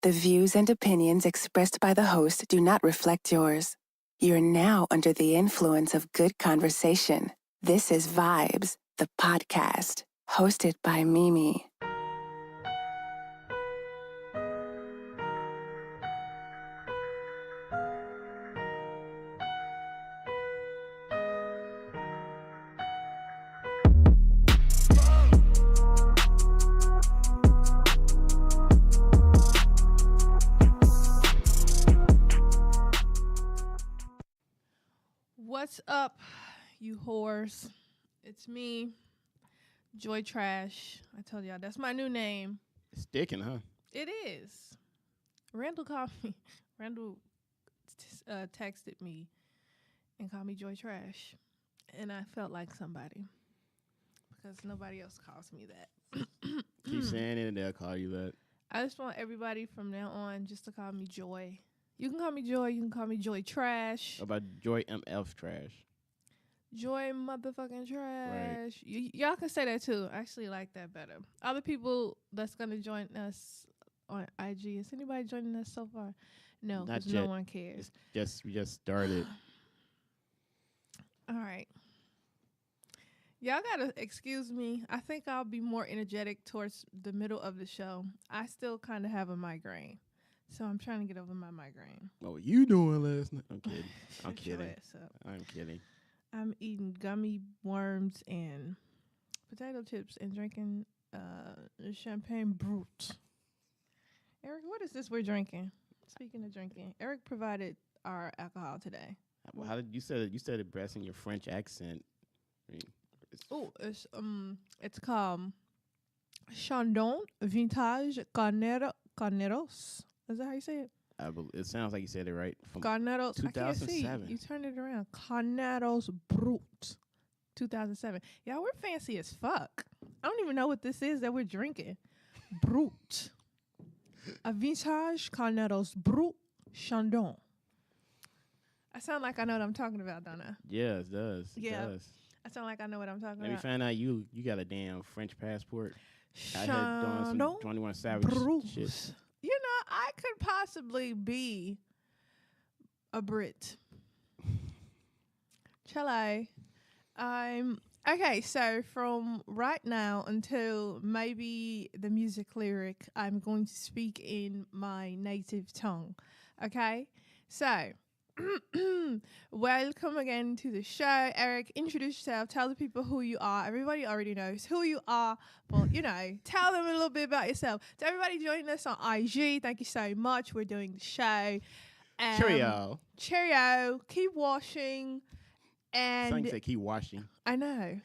The views and opinions expressed by the host do not reflect yours. You're now under the influence of good conversation. This is VIBEZ, the podcast, hosted by Mimi. What's up, you whores? It's me, Joy Trash. I told y'all that's my new name. It's sticking, huh? It is. Randall called me. Randall texted me and called me Joy Trash, and I felt like somebody because nobody else calls me that. Keep saying it, and they'll call you that. I just want everybody from now on just to call me Joy. You can call me Joy. You can call me Joy Trash. What about Joy MF Trash? Joy motherfucking Trash. Y'all can say that too. I actually like that better. Other people that's going to join us on IG. Is anybody joining us so far? No, because no one cares. We just started. All right. Y'all got to excuse me. I think I'll be more energetic towards the middle of the show. I still kind of have a migraine. So I'm trying to get over my migraine. What were you doing last night? I'm kidding. I'm Shut your kidding. ass up. I'm kidding. I'm eating gummy worms and potato chips and drinking champagne brut. Eric, what is this we're drinking? Speaking of drinking, Eric provided our alcohol today. Well, how did you said it? You said it best in your French accent. I mean, It's called Chandon Vintage Carneros. Is that how you say it? it sounds like you said it right. From Carneros. I can't see. 2007. You turn it around. Carneros Brut. 2007. Yeah, we're fancy as fuck. I don't even know what this is that we're drinking. Brut. A vintage Carneros Brut Chandon. I sound like I know what I'm talking about, don't I? Yeah, it does. Yeah. It does. I sound like I know what I'm talking Let me about. find out you got a damn French passport. I had doing Chandon some 21 Savage Brut. shit. You know, I could possibly be a Brit. Shall I? Okay, so from right now until maybe the music lyric, I'm going to speak in my native tongue. Okay? So, welcome again to the show. Eric, introduce yourself. Tell the people who you are. Everybody already knows who you are, but, tell them a little bit about yourself. To everybody joining us on IG, thank you so much. We're doing the show. Cheerio. Cheerio. Keep washing. And Some say keep washing. I know.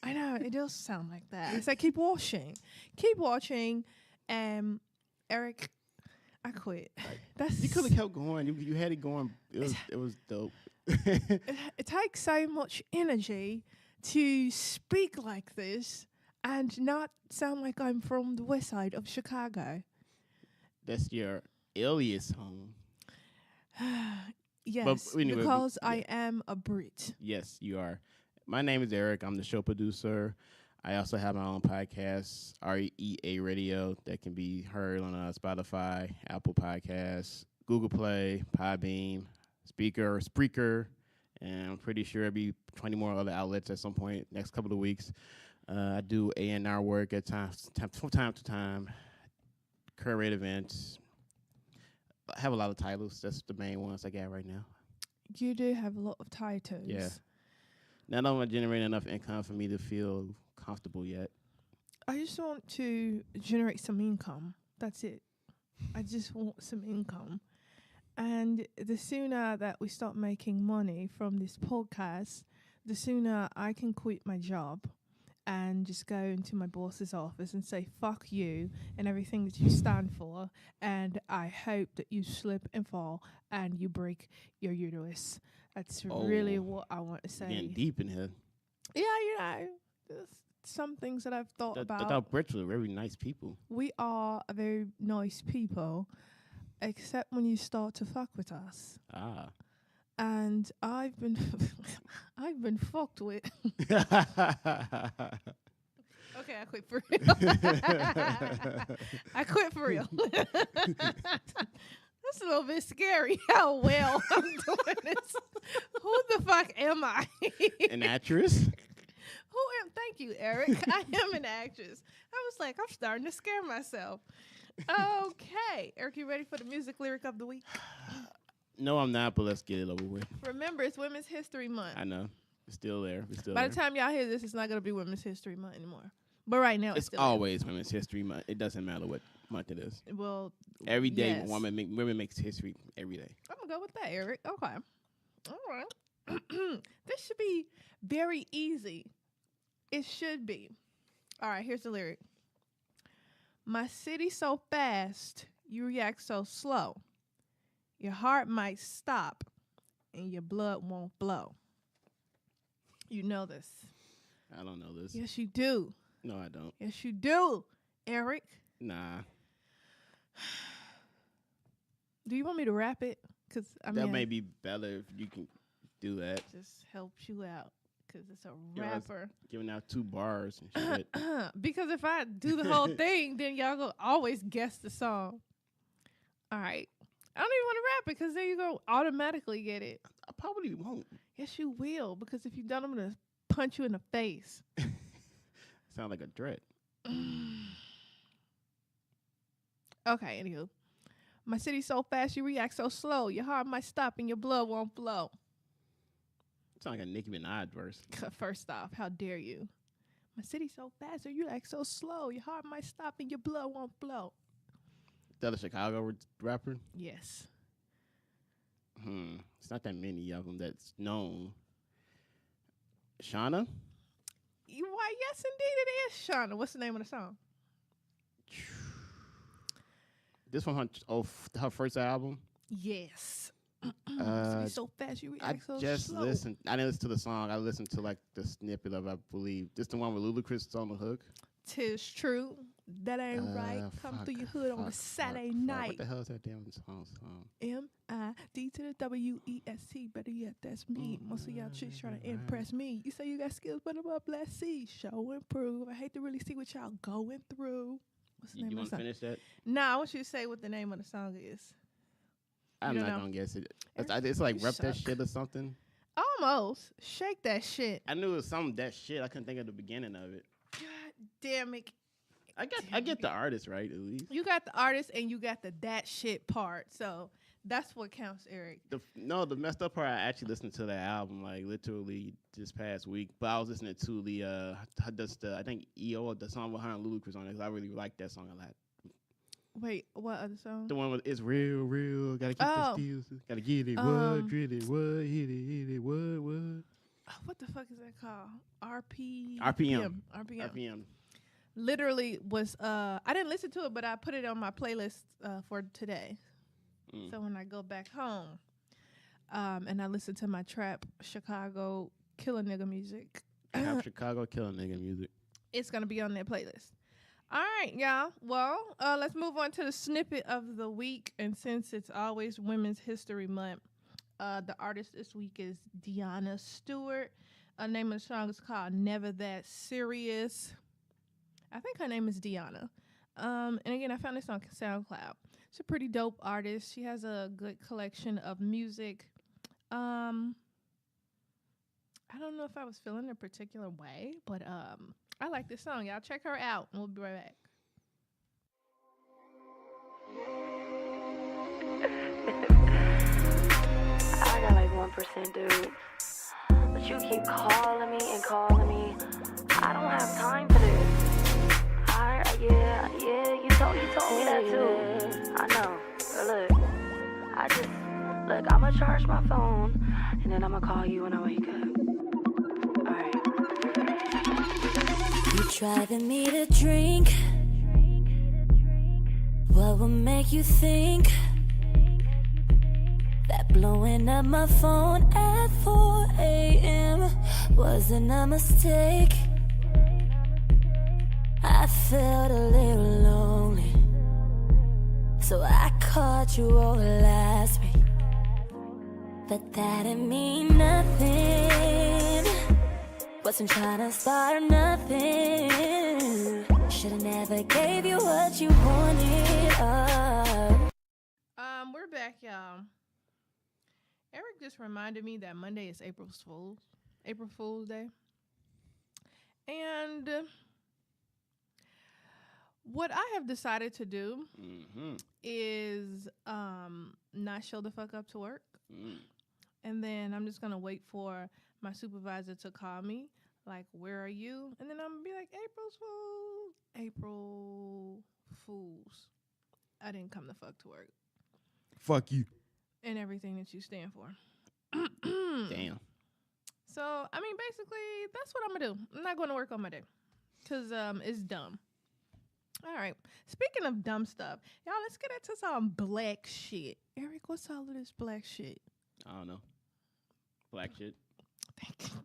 It does sound like that. It's like keep washing. Keep watching. Eric, I quit. You could have kept going. You had it going. It was dope. It takes so much energy to speak like this and not sound like I'm from the west side of Chicago. That's your alias home. Yes, anyway, because I am a Brit. Yes, you are. My name is Eric. I'm the show producer. I also have my own podcast, REA Radio, that can be heard on Spotify, Apple Podcasts, Google Play, Podbeam, Spreaker, and I'm pretty sure there'll be 20 more other outlets at some point next couple of weeks. I do A&R work at times, from time to time, curate events. I have a lot of titles. That's the main ones I got right now. You do have a lot of titles. Yeah. Not only generate enough income for me to feel comfortable yet. I just want to generate some income. That's it. I just want some income. And the sooner that we start making money from this podcast, the sooner I can quit my job and just go into my boss's office and say, fuck you and everything that you stand for. And I hope that you slip and fall and you break your uterus. That's really what I want to say. Getting deep in here. Yeah, there's some things that I've thought about. I thought Brits were very nice people. We are a very nice people, except when you start to fuck with us. Ah. And I've been fucked with. Okay, I quit for real. I quit for real. That's a little bit scary how well I'm doing this. Who the fuck am I? An actress? Thank you, Eric. I am an actress. I was like, I'm starting to scare myself. Okay. Eric, you ready for the music lyric of the week? No, I'm not, but let's get it over with. Remember, it's Women's History Month. I know. It's still there. By the time y'all hear this, it's not going to be Women's History Month anymore. But right now, it's still always Women's History Month. It doesn't matter what month it is. Well, every day, yes. women makes history every day. I'm going to go with that, Eric. Okay. All right. This should be very easy. It should be. All right, here's the lyric. My city so fast, you react so slow. Your heart might stop and your blood won't flow. You know this. I don't know this. Yes, you do. No, I don't. Yes, you do, Eric. Nah. Do you want me to rap it? Because that may be better if you can do that. Just helps you out because it's a rapper. Giving out 2 bars and shit. Because if I do the whole thing, then y'all gonna always guess the song. All right. I don't even want to rap it because then you go automatically get it. I probably won't. Yes, you will. Because if you don't, I'm gonna punch you in the face. Sound like a threat. Okay, anywho. My city so fast, you react so slow. Your heart might stop and your blood won't flow. Sound like a Nicki Minaj verse. First off, how dare you? My city so fast, or you act so slow. Your heart might stop and your blood won't flow. The other Chicago rapper? Yes. It's not that many of them that's known. Shauna? Why, yes, indeed it is Shauna. What's the name of the song? This from her first album? Yes. So fast, you react so slow. I just listened. I didn't listen to the song. I listened to like the snippet of, I believe. This the one with Ludacris is on the hook? 'Tis true. That ain't right. Come through your hood on a Saturday night. What the hell is that damn song? M-I-D to the W-E-S-T. Better yet, that's me. Most of y'all chicks trying to impress me. You say you got skills, but I'm up, let's see. Show and prove. I hate to really see what y'all going through. What's the name You of want the to song? finish that? Nah, I want you to say what the name of the song is. I'm not going to guess it. It's like Rep That Shit or something. Almost. Shake that shit. I knew it was some that shit. I couldn't think of the beginning of it. God damn it. I get the artist right, at least. You got the artist and you got the that shit part. So that's what counts, Eric. The messed up part, I actually listened to that album like literally this past week. But I was listening to the I think EO, the song with her and Ludacris on it, because I really like that song a lot. Wait, what other song? The one with It's Real, Real, gotta keep the steals, gotta get it, what, drill it, what, hit it, what. What the fuck is that called? RPM. RPM. Literally was, I didn't listen to it, but I put it on my playlist for today. So when I go back home, and I listen to my trap Chicago killer nigga music. Trap Chicago killer nigga music. It's going to be on their playlist. All right, y'all. Well, let's move on to the snippet of the week. And since it's always Women's History Month, the artist this week is Deanna Stewart. The name of the song is called Never That Serious. I think her name is Deanna. And again, I found this on SoundCloud. She's a pretty dope artist. She has a good collection of music. I don't know if I was feeling a particular way, but I like this song. Y'all check her out, and we'll be right back. I got like 1% dude, but you keep calling me and calling me. I don't have time for this. Yeah, you told me that too. I know. But look, I'ma charge my phone, and then I'ma call you when I wake up. Alright. You driving me to drink. What will make you think that blowing up my phone at 4 a.m. wasn't a mistake? I felt a little lonely, so I called you over last week. But that didn't mean nothing. Wasn't trying to start nothing. Should've never gave you what you wanted. We're back, y'all. Eric just reminded me that Monday is April Fool's Day. And what I have decided to do is not show the fuck up to work. And then I'm just going to wait for my supervisor to call me. Like, where are you? And then I'm going to be like, April Fools. I didn't come the fuck to work. Fuck you. And everything that you stand for. Damn. So, I mean, basically, that's what I'm going to do. I'm not going to work on my day. Because it's dumb. All right. Speaking of dumb stuff, y'all, let's get into some black shit. Eric, what's all of this black shit? I don't know. Black shit. Thank you.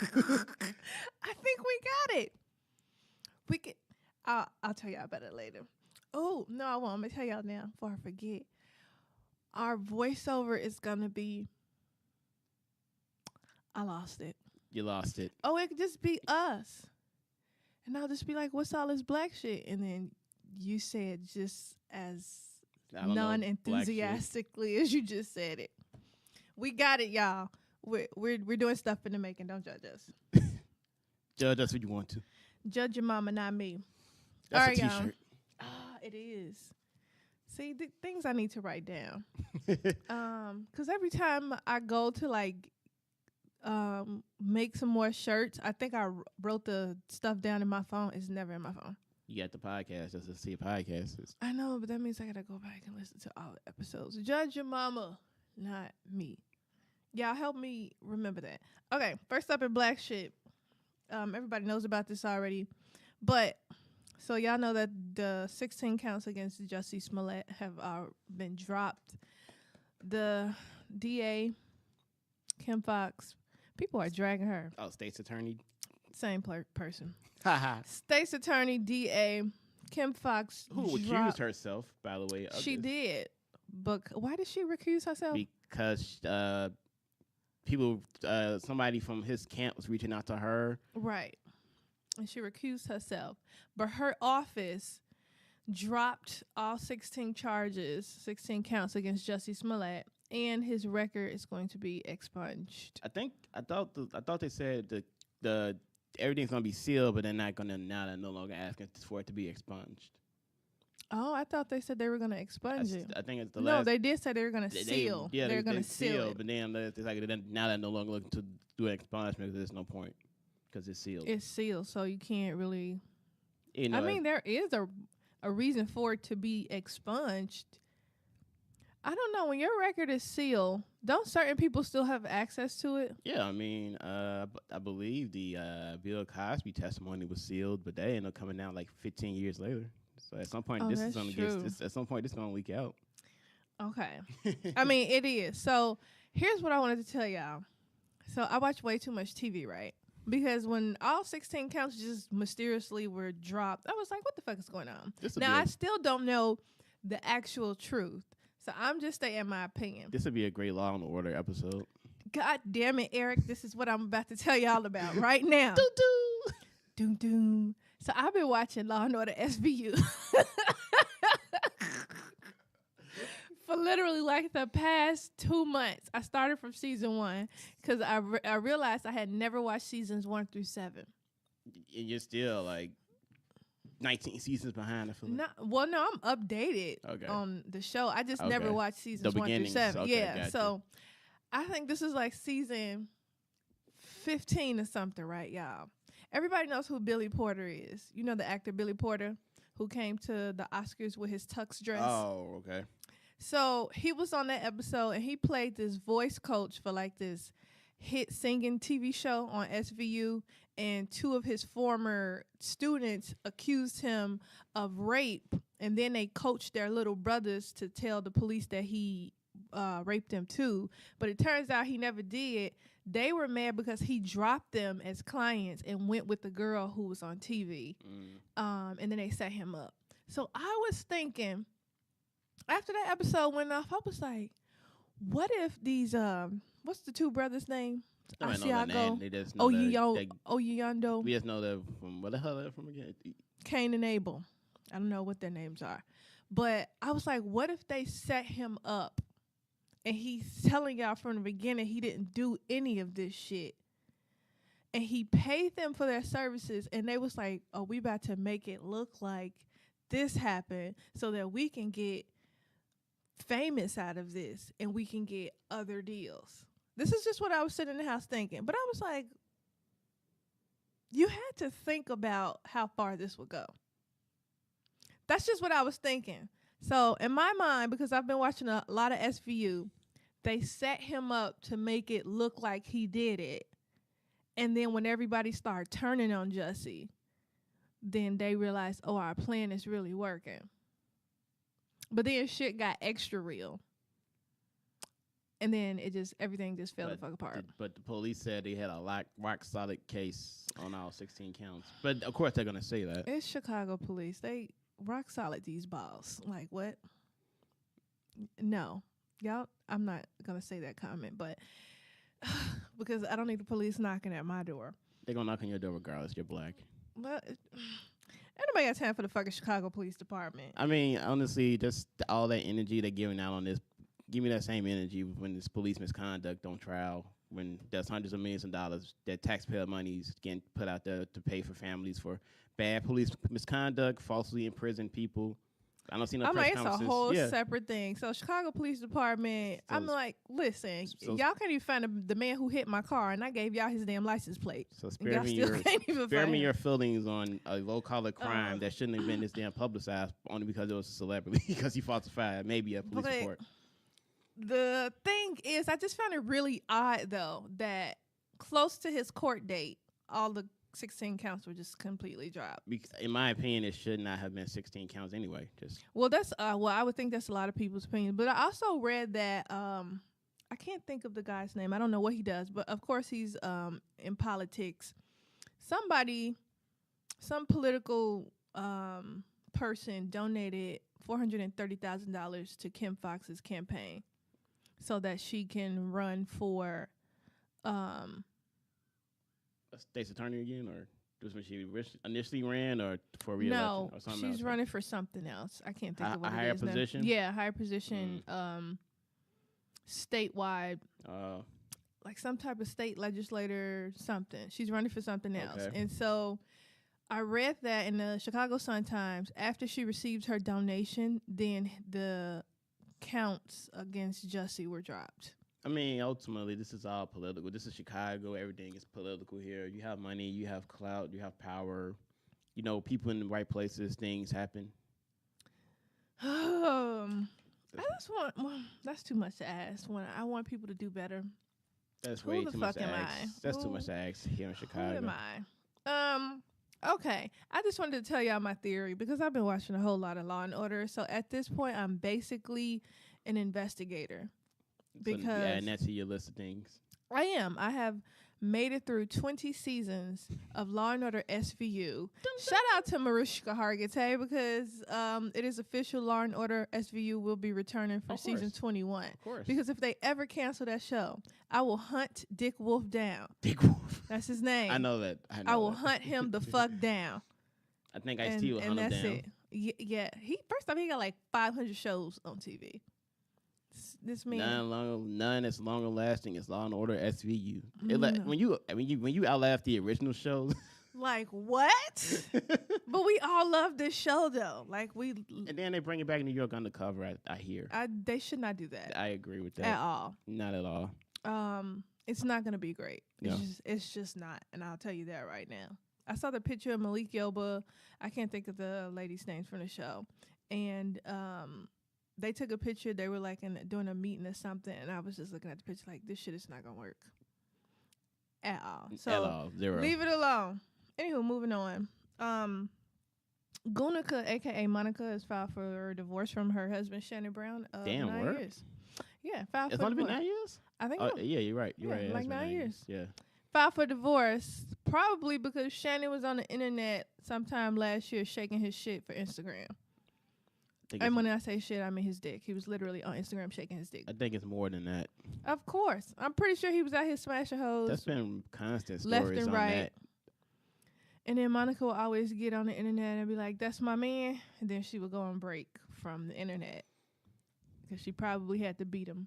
I think we got it. We can. I'll tell y'all about it later. Oh, no, I won't. I'm going to tell y'all now before I forget. Our voiceover is going to be... I lost it. You lost it. Oh, it could just be us. And I'll just be like, what's all this black shit? And then you said just as non-enthusiastically as you just said it. We got it, y'all. We're doing stuff in the making. Don't judge us. Judge us if you want to. Judge your mama, not me. That's all right, a t-shirt. It is. See, the things I need to write down. Because every time I go to, like, make some more shirts, I think I wrote the stuff down in my phone. It's never in my phone. You got the podcast just to see a podcast. I know, but that means I gotta go back and listen to all the episodes. Judge your mama, not me. Y'all help me remember that. Okay, first up in black shit. Everybody knows about this already, but so y'all know that the 16 counts against Jussie Smollett have been dropped. The DA, Kim Fox, people are dragging her. Oh, state's attorney. Same person. Haha. State's attorney, DA, Kim Fox. Who accused herself, by the way. She did. But why did she recuse herself? Because somebody from his camp was reaching out to her. Right. And she recused herself. But her office dropped all 16 counts against Jussie Smollett, and his record is going to be expunged. I thought they said the everything's gonna be sealed, but they're not gonna they're no longer asking for it to be expunged. Oh, I thought they said they were gonna expunge it. I think it's the last. No, last. they did say they were gonna seal. They're gonna seal it. But then it's like now they're no longer looking to do an expungement because there's no point because it's sealed. It's sealed, so you can't really. You know, I mean, there is a reason for it to be expunged. I don't know. When your record is sealed, don't certain people still have access to it? Yeah, I mean, I believe the Bill Cosby testimony was sealed, but they ended up coming out like 15 years later. So at some point, this is gonna this gonna leak out. Okay. I mean, it is. So here's what I wanted to tell y'all. So I watch way too much TV, right? Because when all 16 counts just mysteriously were dropped, I was like, what the fuck is going on? Now, I still don't know the actual truth. So I'm just saying my opinion. This would be a great Law and Order episode. God damn it, Eric. This is what I'm about to tell y'all about right now. Doo-doo. Doom-doom. So I've been watching Law and Order SVU for literally like the past 2 months. I started from season 1 because I realized I had never watched seasons 1 through 7. And you're still like 19 seasons behind. I feel like. No, I'm updated on the show. I just never watched seasons 1 through 7. Okay, yeah, gotcha. So I think this is like season 15 or something, right, y'all? Everybody knows who Billy Porter is. You know the actor Billy Porter who came to the Oscars with his tux dress. Oh, okay. So he was on that episode, and he played this voice coach for like this hit singing TV show on SVU, and 2 of his former students accused him of rape, and then they coached their little brothers to tell the police that he raped them too. But it turns out he never did. They were mad because he dropped them as clients and went with the girl who was on TV. And then they set him up. So I was thinking, after that episode went off, I was like, what if these, what's the 2 brothers' name I know Asiago, the name. They just know Oyondo, we just know that from where the hell they're from again. Cain and Abel. I don't know what their names are. But I was like, what if they set him up and he's telling y'all from the beginning he didn't do any of this shit. And he paid them for their services and they was like, oh, we about to make it look like this happened so that we can get famous out of this and we can get other deals. This is just what I was sitting in the house thinking. But I was like, you had to think about how far this would go. That's just what I was thinking. So in my mind, because I've been watching a lot of SVU, they set him up to make it look like he did it. And then when everybody started turning on Jussie, then they realized, oh, our plan is really working. But then shit got extra real. And then everything just fell the fuck apart. But the police said they had a rock solid case on all 16 counts. But of course they're gonna say that. It's Chicago police. They rock solid these balls. Like what? No. Y'all, I'm not gonna say that comment, but because I don't need the police knocking at my door. They're gonna knock on your door regardless. You're black. But anybody got time for the fucking Chicago Police Department? I mean, honestly, just all that energy they're giving out on this. Give me that same energy when this police misconduct on trial, when there's hundreds of millions of dollars that taxpayer money is getting put out there to pay for families for bad police misconduct, falsely imprisoned people. I don't see no press conferences. It's a whole separate thing. So Chicago Police Department, I'm like, listen, y'all can't even find the man who hit my car, and I gave y'all his damn license plate. So spare me your feelings on a low-collar crime that shouldn't have been this damn publicized only because it was a celebrity, because he falsified maybe a police report. The thing is, I just found it really odd, though, that close to his court date, all the 16 counts were just completely dropped. In my opinion, it should not have been 16 counts anyway. That's I would think that's a lot of people's opinion. But I also read that I can't think of the guy's name. I don't know what he does, but of course he's in politics. Some political person donated $430,000 to Kim Foxx's campaign so that she can run for state's attorney again, or just when she initially ran, or for re-election? No, or something she's running for something else. I can't think of what a higher position. Yeah, higher position, statewide, like some type of state legislator, something. She's running for something else, and so I read that in the Chicago Sun-Times. After she received her donation, then the counts against Jussie were dropped. I mean, ultimately, this is all political. This is Chicago. Everything is political here. You have money, you have clout, you have power. You know, people in the right places, things happen. I just want, that's too much to ask. I want people to do better. That's way too much to ask. That's too much to ask here in Chicago. Who am I? Okay. I just wanted to tell y'all my theory because I've been watching a whole lot of Law and Order. So at this point, I'm basically an investigator. Because and that's your list of things. I am. I have made it through 20 seasons of Law and Order SVU. Shout out to Mariska Hargitay because it is official. Law and Order SVU will be returning for season 21. Of course. Because if they ever cancel that show, I will hunt Dick Wolf down. Dick Wolf. That's his name. I know that. I will hunt him the fuck down. I think Ice-T will hunt him down. It. Yeah. First off, he got like 500 shows on TV. This means none as longer lasting as Law and Order SVU. When you outlaughed the original shows, like what? But we all love this show though. And then they bring it back in New York Undercover. I hear they should not do that. I agree with that at all. Not at all. It's not gonna be great. No. It's just not, and I'll tell you that right now. I saw the picture of Malik Yoba. I can't think of the ladies' names from the show, and they took a picture. They were like doing a meeting or something, and I was just looking at the picture like, this shit is not gonna work at all. So at all. Zero. Leave it alone. Anywho, moving on. Gunica, aka Monica, has filed for divorce from her husband Shannon Brown. 9 years. Yeah, filed it's for only divorce. been 9 years. I think. Yeah, you're right. You're right. Like 9 years. Yeah. Filed for divorce, probably because Shannon was on the internet sometime last year shaking his shit for Instagram. And when I say shit, I mean his dick. He was literally on Instagram shaking his dick. I think it's more than that. Of course. I'm pretty sure he was out here smashing hoes. That's been constant left stories and on right. that. And then Monica would always get on the internet and be like, that's my man. And then she would go on break from the internet because she probably had to beat him.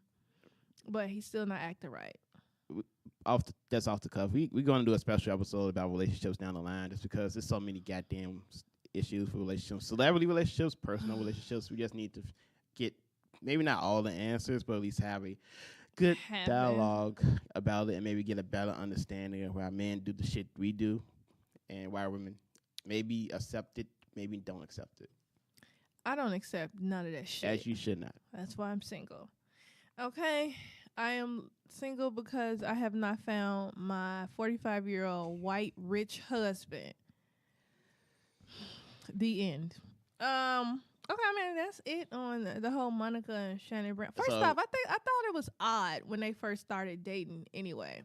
But he's still not acting right. That's off the cuff. We're going to do a special episode about relationships down the line just because there's so many goddamn issues for relationships. Celebrity relationships, personal relationships. We just need to get maybe not all the answers, but at least have a good dialogue about it and maybe get a better understanding of why men do the shit we do. And why women maybe accept it, maybe don't accept it. I don't accept none of that shit. As you should not. That's why I'm single. Okay. I am single because I have not found my 45-year-old white rich husband. The end. Okay, I mean that's it on the whole Monica and Shannon Brown. First off, I thought it was odd when they first started dating anyway.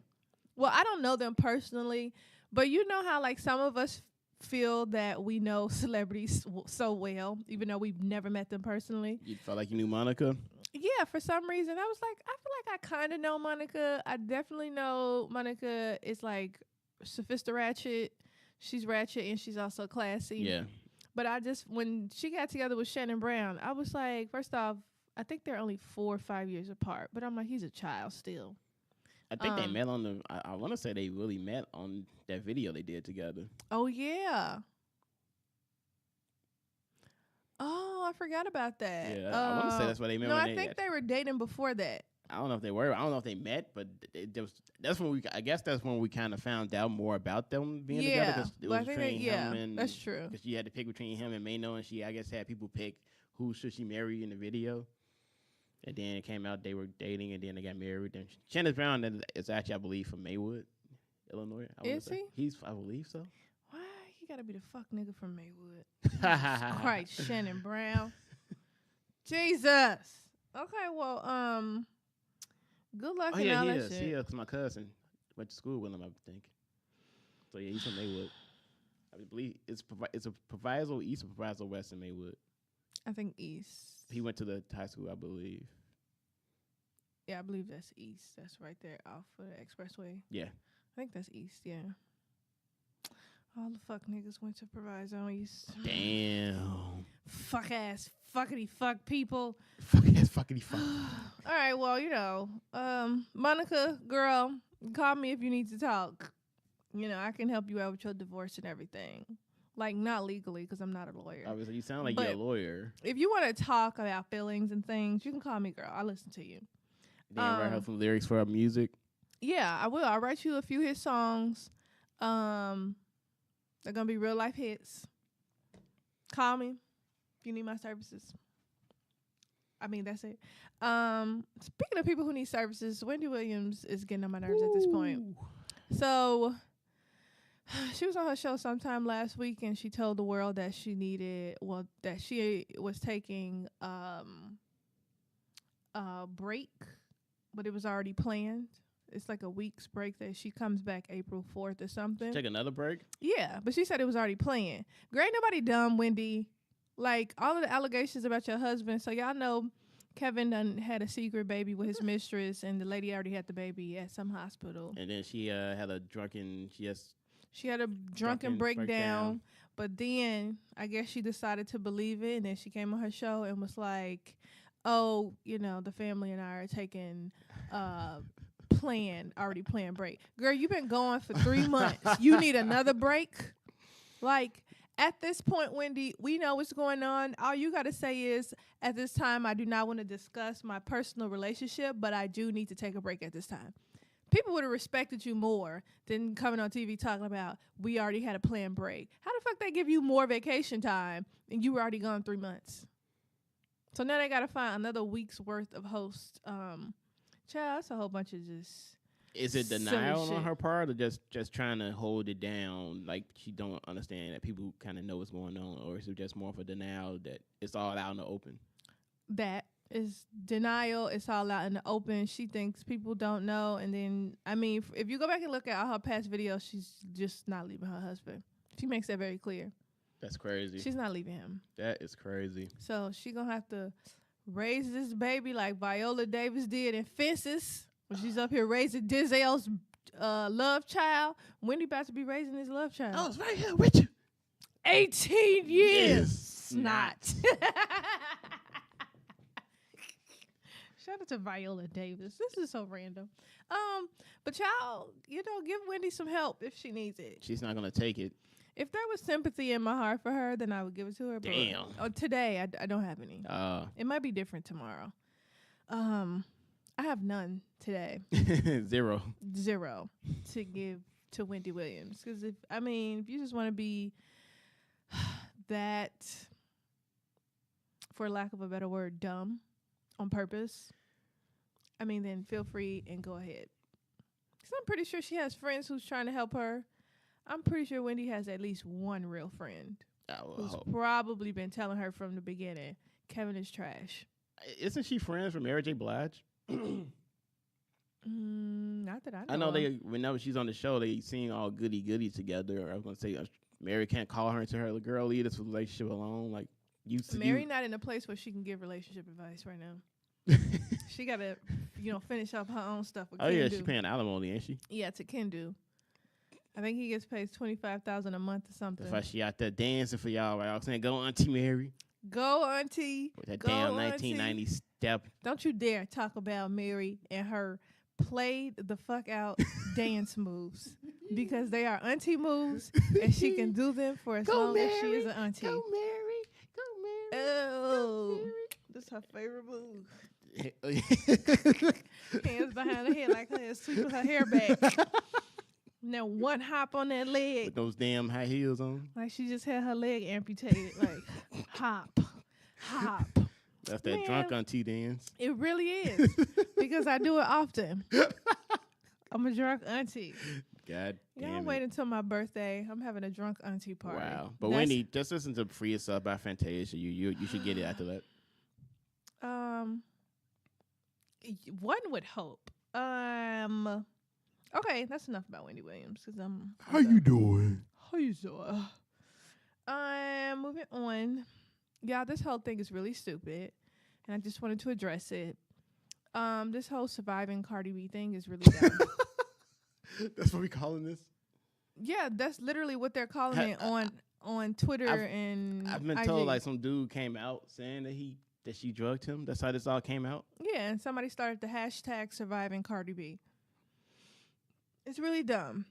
Well, I don't know them personally. But you know how, like, some of us feel that we know celebrities so well, even though we've never met them personally. You felt like you knew Monica? Yeah, for some reason. I was like, I feel like I kind of know Monica. I definitely know Monica is, like, sophisticated. She's ratchet, and she's also classy. Yeah. But when she got together with Shannon Brown, I was like, first off, I think they're only 4 or 5 years apart. But I'm like, he's a child still. I think they met on the. I want to say they really met on that video they did together. Oh yeah. Oh, I forgot about that. Yeah, I want to say that's why they met. No, I think they were dating before that. I don't know if they were. I don't know if they met, but that's when we. I guess that's when we kind of found out more about them being together. Yeah, I think that's true. Because she had to pick between him and Mano, and she I guess had people pick who should she marry in the video. And then it came out they were dating, and then they got married. And Shannon Brown is actually, I believe, from Maywood, Illinois. Is he? I believe so. Why he gotta be the fuck nigga from Maywood? Jesus Christ, Shannon Brown. Jesus. Okay, well, good luck in all that shit. He is my cousin. Went to school with him, I think. So yeah, he's from Maywood. I believe it's a Proviso East or Proviso West in Maywood. I think East. He went to the high school, I believe. Yeah, I believe that's East. That's right there off of the expressway. Yeah. I think that's East, yeah. All the fuck niggas went to Proviso East. Damn. Fuck ass, fuckity fuck people. Fuck ass, fuckity fuck. All right, well, you know, Monica, girl, call me if you need to talk. You know, I can help you out with your divorce and everything. Like, not legally, because I'm not a lawyer. Obviously, you sound like you're a lawyer. If you want to talk about feelings and things, you can call me, girl. I'll listen to you. Then write her some lyrics for her music. Yeah, I will. I'll write you a few hit songs. They're going to be real life hits. Call me if you need my services. I mean, that's it. Speaking of people who need services, Wendy Williams is getting on my nerves at this point. So she was on her show sometime last week, and she told the world that she was taking a break, but it was already planned. It's like a week's break that she comes back April 4th or something. Take another break? Yeah, but she said it was already planned. Girl, ain't nobody dumb, Wendy. Like, all of the allegations about your husband. So y'all know Kevin done had a secret baby with his mistress, and the lady already had the baby at some hospital. And then she had a drunken. She had a drunken breakdown, but then I guess she decided to believe it, and then she came on her show and was like, "Oh, you know, the family and I are taking already planned break." Girl, you've been going for 3 months. You need another break? Like, at this point, Wendy, we know what's going on. All you got to say is, at this time, I do not want to discuss my personal relationship, but I do need to take a break at this time. People would have respected you more than coming on TV talking about, we already had a planned break. How the fuck they give you more vacation time and you were already gone 3 months? So now they got to find another week's worth of hosts. Child, that's a whole bunch of just... Is it denial on her part, or just trying to hold it down, like she don't understand that people kind of know what's going on, or is it just more of a denial that it's all out in the open? That is denial. It's all out in the open. She thinks people don't know, and then, I mean, if you go back and look at all her past videos, she's just not leaving her husband. She makes that very clear. That's crazy. She's not leaving him. That is crazy. So she gonna have to raise this baby like Viola Davis did in Fences. When she's up here raising Denzel's love child. Wendy about to be raising his love child. I was right here with you. 18 years. Yes. Snot. Shout out to Viola Davis. This is so random. But y'all, give Wendy some help if she needs it. She's not gonna take it. If there was sympathy in my heart for her, then I would give it to her. Damn. But, today, I don't have any. It might be different tomorrow. I have none today. Zero to give to Wendy Williams. Because if you just want to be that, for lack of a better word, dumb on purpose, then feel free and go ahead. Because I'm pretty sure she has friends who's trying to help her. I'm pretty sure Wendy has at least one real friend who's probably been telling her from the beginning, Kevin is trash. Isn't she friends with Mary J. Blige? Not that I know. I know whenever she's on the show, they seem all goody together. I was gonna say Mary can't call her into her girl, leave this relationship alone. Like Mary not in a place where she can give relationship advice right now. She gotta, finish up her own stuff with Kendu. She's paying alimony, ain't she? Yeah, to Kendu. I think he gets paid $25,000 a month or something. That's why she out there dancing for y'all. Right? I was saying, go Auntie Mary. Go Auntie. With that damn 1990 step. Don't you dare talk about Mary and her played the fuck out dance moves, because they are auntie moves and she can do them for as long as she is an auntie. Go Mary. Go Mary. Oh, this is her favorite move. Hands behind her head like her sweeping her hair back. Now one hop on that leg. With those damn high heels on. Like she just had her leg amputated. Like hop. That's that drunk auntie dance. It really is. Because I do it often. I'm a drunk auntie. God damn Y'all wait until my birthday. I'm having a drunk auntie party. Wow. But Wendy, just listen to Free Yourself by Fantasia. You should get it after that. One would hope. Okay, that's enough about Wendy Williams. How you doing? How you doing? Moving on. Yeah, this whole thing is really stupid, and I just wanted to address it. This whole surviving Cardi B thing is really dumb. That's what we calling this? Yeah, that's literally what they're calling it on Twitter and I've been IG. told like some dude came out saying that she drugged him. That's how this all came out. Yeah, and somebody started the hashtag surviving Cardi B. It's really dumb.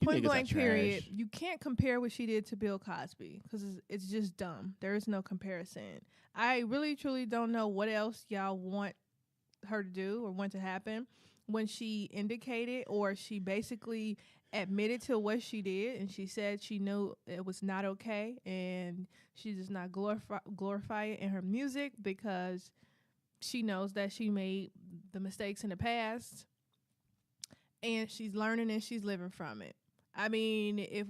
Point blank period. You can't compare what she did to Bill Cosby because it's just dumb. There is no comparison. I really, truly don't know what else y'all want her to do or want to happen when she indicated or she basically admitted to what she did and she said she knew it was not okay and she does not glorify it in her music because she knows that she made the mistakes in the past and she's learning and she's living from it. I mean, if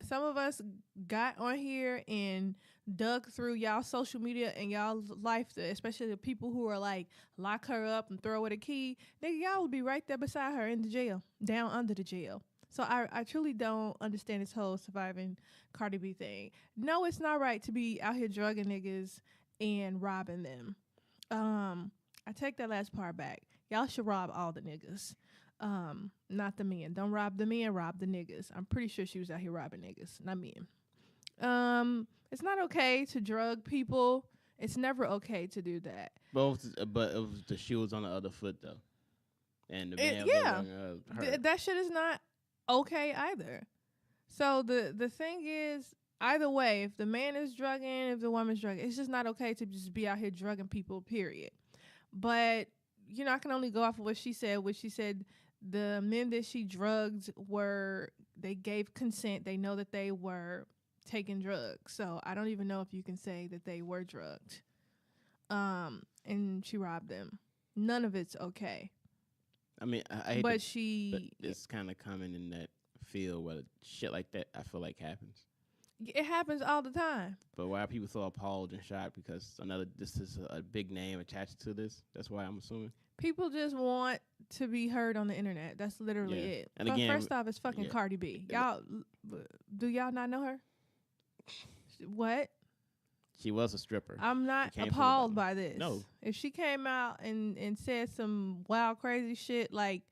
some of us got on here and dug through y'all social media and y'all's life, especially the people who are like, lock her up and throw her the key, nigga, y'all would be right there beside her in the jail, down under the jail. So I truly don't understand this whole surviving Cardi B thing. No, it's not right to be out here drugging niggas and robbing them. I take that last part back. Y'all should rob all the niggas. Not the men. Don't rob the men, rob the niggas. I'm pretty sure she was out here robbing niggas, not men. It's not okay to drug people. It's never okay to do that. But the shoe was on the other foot though, and the man was that shit is not okay either. So the thing is, either way, if the man is drugging, if the woman's drugging, it's just not okay to just be out here drugging people. Period. But I can only go off of what she said. What she said. The men that she drugged they gave consent. They know that they were taking drugs. So I don't even know if you can say that they were drugged. And she robbed them. None of it's okay. I mean, but it's kind of common in that field where shit like that I feel like happens. It happens all the time. But why are people so appalled and shocked because this is a big name attached to this? That's why I'm assuming. People just want to be heard on the internet. That's literally it. And again, first off, it's fucking Cardi B. Do y'all not know her? What? She was a stripper. I'm not She came from the appalled bottom. by this. No. If she came out and said some wild, crazy shit like,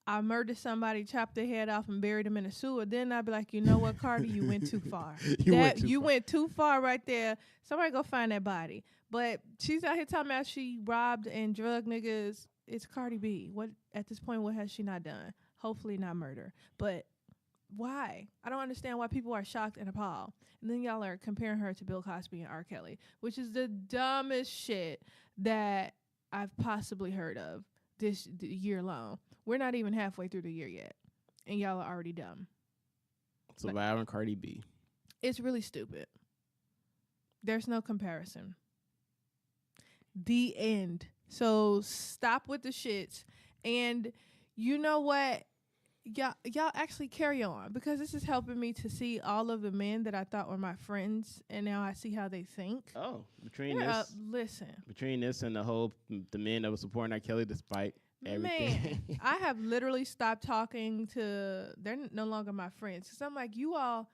I murdered somebody, chopped their head off, and buried them in a sewer, then I'd be like, you know what, Cardi, you went too far. You went too far right there. Somebody go find that body. But she's out here talking about she robbed and drugged niggas. It's Cardi B. What at this point, what has she not done? Hopefully not murder. But why? I don't understand why people are shocked and appalled. And then y'all are comparing her to Bill Cosby and R. Kelly, which is the dumbest shit that I've possibly heard of this year long. We're not even halfway through the year yet, and y'all are already dumb. Surviving Cardi B. It's really stupid. There's no comparison. The end. So stop with the shits. And you know what? Y'all actually carry on, because this is helping me to see all of the men that I thought were my friends, and now I see how they think. Oh, between this and the men that were supporting R. Kelly despite everything. Man, I have literally stopped talking to. They're no longer my friends. Cause I'm like, you all,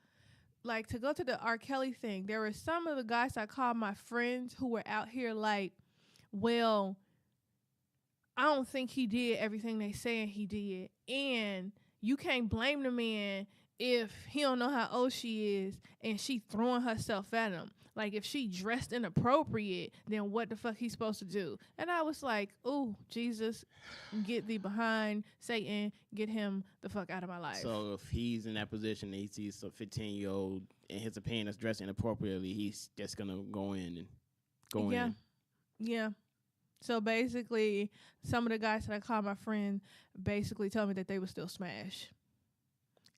like, to go to the R. Kelly thing. There were some of the guys I called my friends who were out here like, well, I don't think he did everything they saying he did, and you can't blame the man if he don't know how old she is and she throwing herself at him. Like, if she dressed inappropriate, then what the fuck he supposed to do? And I was like, ooh, Jesus, get thee behind Satan, get him the fuck out of my life. So if he's in that position and he sees a 15-year-old, in his opinion, that's dressed inappropriately, he's just going to go in. Yeah. So basically, some of the guys that I called my friend basically told me that they would still smash.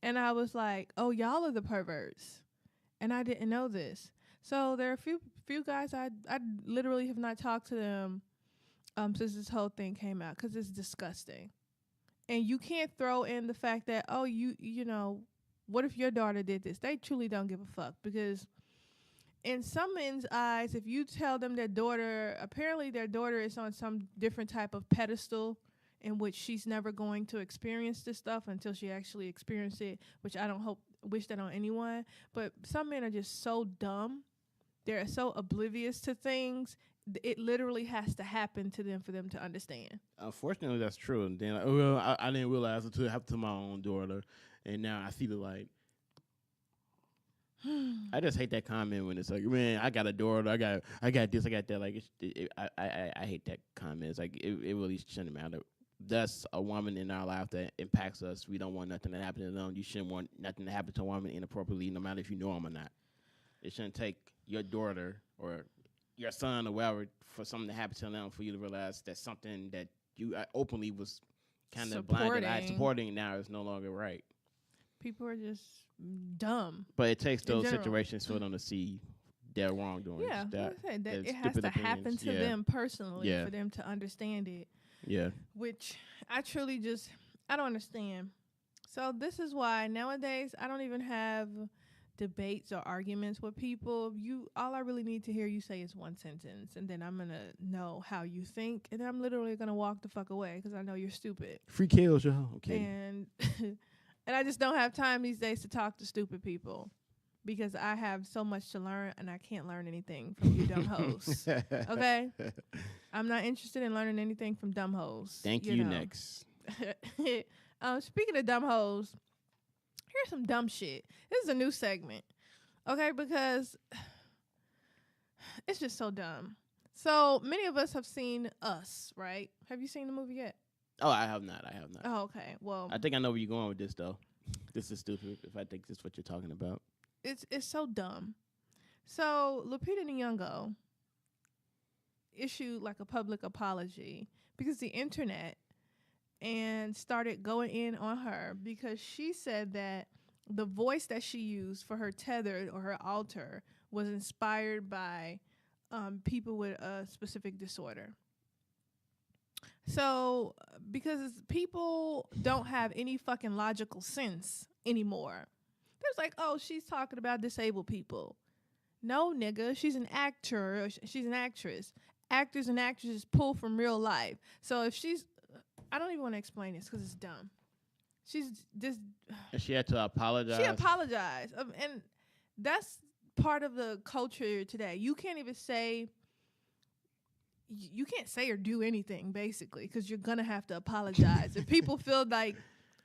And I was like, oh, y'all are the perverts. And I didn't know this. So there are a few guys I literally have not talked to them since this whole thing came out, because it's disgusting. And you can't throw in the fact that, oh, you know, what if your daughter did this? They truly don't give a fuck, because in some men's eyes, if you tell them apparently their daughter is on some different type of pedestal in which she's never going to experience this stuff until she actually experienced it, which I don't wish that on anyone. But some men are just so dumb. They're so oblivious to things. It literally has to happen to them for them to understand. Unfortunately, that's true. And then, like, oh, well, I didn't realize it until it happened to my own daughter. And now I see the light. I just hate that comment when it's like, man, I got a daughter, I got this, I got that. Like, I hate that comment. It's like, it really shouldn't matter. That's a woman in our life that impacts us. We don't want nothing to happen to them. You shouldn't want nothing to happen to a woman inappropriately, no matter if you know them or not. It shouldn't take your daughter or your son or whatever for something to happen to them for you to realize that something that you openly was kind of blinded supporting now is no longer right. People are just dumb. But it takes those situations for them to see their wrongdoings. Yeah, it has to happen to them personally for them to understand it. Yeah. Which I truly I don't understand. So this is why nowadays I don't even have debates or arguments with people. All I really need to hear you say is one sentence, and then I'm gonna know how you think, and I'm literally gonna walk the fuck away because I know you're stupid. Free kills, y'all. Okay. And and I just don't have time these days to talk to stupid people, because I have so much to learn and I can't learn anything from you dumb hoes. Okay? I'm not interested in learning anything from dumb hoes. Thank you. Next. Speaking of dumb hoes, here's some dumb shit. This is a new segment. Okay? Because it's just so dumb. So many of us have seen Us, right? Have you seen the movie yet? Oh, I have not. Oh, okay. Well, I think I know where you're going with this, though. This is stupid if I think this is what you're talking about. It's so dumb. So Lupita Nyong'o issued like a public apology because the internet and started going in on her because she said that the voice that she used for her tethered or her altar was inspired by people with a specific disorder. So, because people don't have any fucking logical sense anymore. There's like, oh, she's talking about disabled people. No, nigga, she's an actor. She's an actress. Actors and actresses pull from real life. So if I don't even want to explain this because it's dumb. She's just. And she had to apologize. She apologized. And that's part of the culture today. You can't even say, you can't say or do anything, basically, because you're going to have to apologize. If people feel like,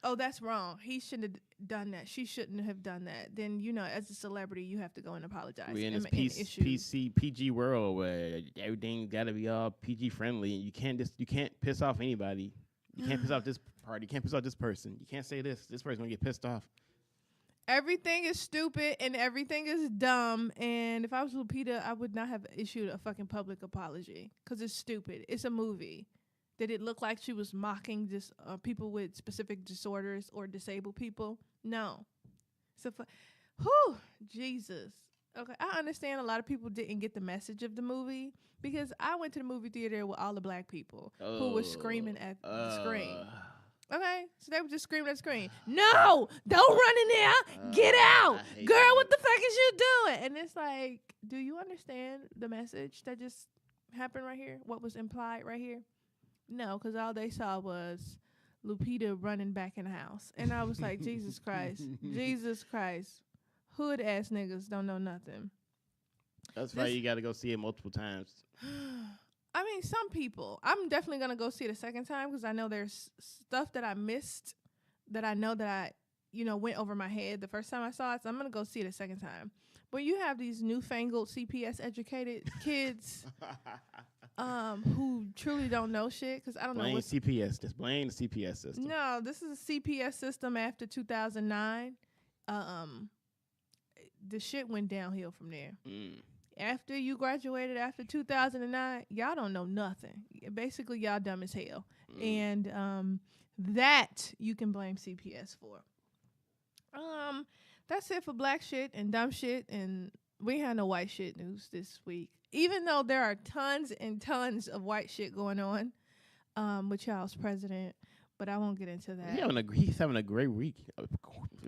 oh, that's wrong, he shouldn't have done that, she shouldn't have done that, then, you know, as a celebrity, you have to go and apologize. We're in this PG world where everything got to be all PG friendly, and you can't piss off anybody. You can't piss off this party. You can't piss off this person. You can't say this. This person's going to get pissed off. Everything is stupid and everything is dumb. And if I was Lupita, I would not have issued a fucking public apology because it's stupid. It's a movie. Did it look like she was mocking just people with specific disorders or disabled people? No. So, whew, Jesus. Okay, I understand a lot of people didn't get the message of the movie because I went to the movie theater with all the black people who were screaming at the screen. Okay, so they were just screaming at the screen. No, don't run in there. Get out. Girl, what the fuck is you doing? And it's like, do you understand the message that just happened right here? What was implied right here? No, because all they saw was Lupita running back in the house. And I was like, Jesus Christ. Jesus Christ. Hood ass niggas don't know nothing. That's why you got to go see it multiple times. I mean, some people. I'm definitely going to go see it a second time because I know there's stuff that I missed that I know that I, you know, went over my head the first time I saw it. So I'm going to go see it a second time. But you have these newfangled CPS educated kids who truly don't know shit because I don't know what CPS. Just blame the CPS system. No, this is a CPS system after 2009. The shit went downhill from there. After you graduated after 2009, y'all don't know nothing. Basically, y'all dumb as hell. And that you can blame CPS for. That's it for black shit and dumb shit. And we had no white shit news this week. Even though there are tons and tons of white shit going on with y'all's president. But I won't get into that. He's having a great week.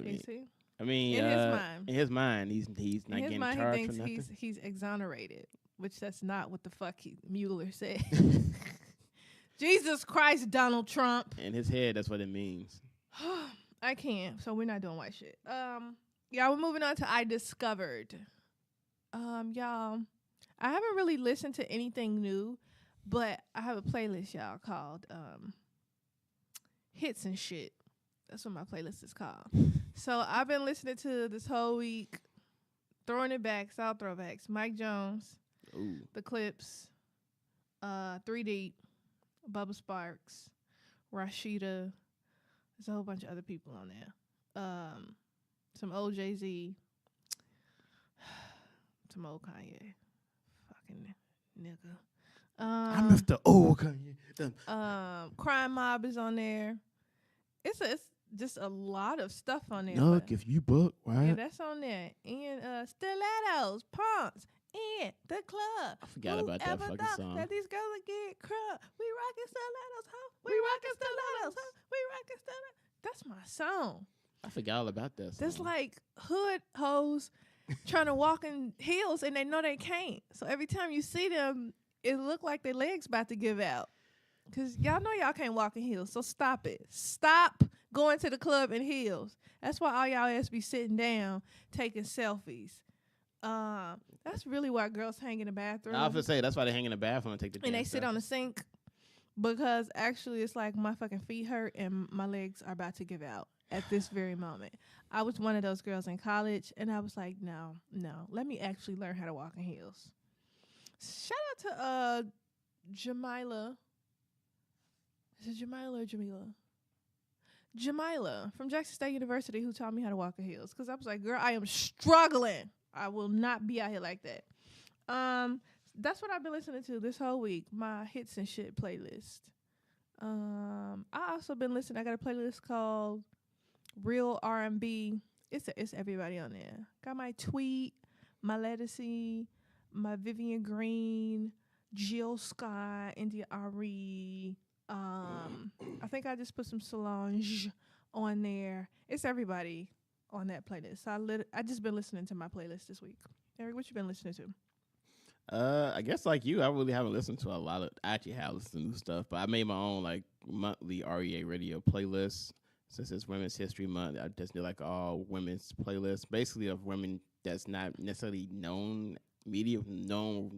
Is he? I mean, in his mind, he's not getting charged for nothing. He's exonerated, which that's not what the fuck Mueller said. Jesus Christ, Donald Trump. In his head, that's what it means. I can't, so we're not doing white shit. Yeah, we're moving on to I Discovered. Y'all, I haven't really listened to anything new, but I have a playlist, y'all, called Hits and Shit. That's what my playlist is called. So I've been listening to this whole week, throwing it back, South throwbacks. Mike Jones, The Clips, 3 Deep, Bubba Sparks, Rashida. There's a whole bunch of other people on there. Some old Jay-Z, some old Kanye. Fucking nigga. I'm Mr. Old Kanye. Crime Mob is on there. It's just a lot of stuff on there. Look, if you book, right? Yeah, that's on there. And Stilettos, Pumps, and The Club. I forgot about that fucking song. That these girls would get crunk. We rockin' Stilettos, huh? We rockin' Stilettos, huh? We rockin' Stilettos. That's my song. I forgot all about that song. That's like hood hoes trying to walk in heels and they know they can't. So every time you see them, it look like their legs about to give out. Because y'all know y'all can't walk in heels, so stop it. Stop going to the club in heels. That's why all y'all ass be sitting down taking selfies. That's really why girls hang in the bathroom. I was going to say, that's why they hang in the bathroom and take the and they sit on the sink. Because actually it's like my fucking feet hurt and my legs are about to give out at this very moment. I was one of those girls in college, and I was like, no, let me actually learn how to walk in heels. Shout out to Jamila. Is it Jamila or Jamila? Jamila from Jackson State University, who taught me how to walk in heels. Because I was like, girl, I am struggling. I will not be out here like that. That's what I've been listening to this whole week. My hits and shit playlist. I also been listening. I got a playlist called Real R&B. It's everybody on there. Got my Tweet, my Lettucey, my Vivian Green, Jill Scott, India Ari. I think I just put some Solange on there. It's everybody on that playlist. I just been listening to my playlist this week. Eric, what you been listening to? I guess like you, I really haven't listened to a lot of. I actually have listened to new stuff, but I made my own like monthly REA radio playlist. Since it's Women's History Month, I just do like all women's playlists, basically of women that's not necessarily known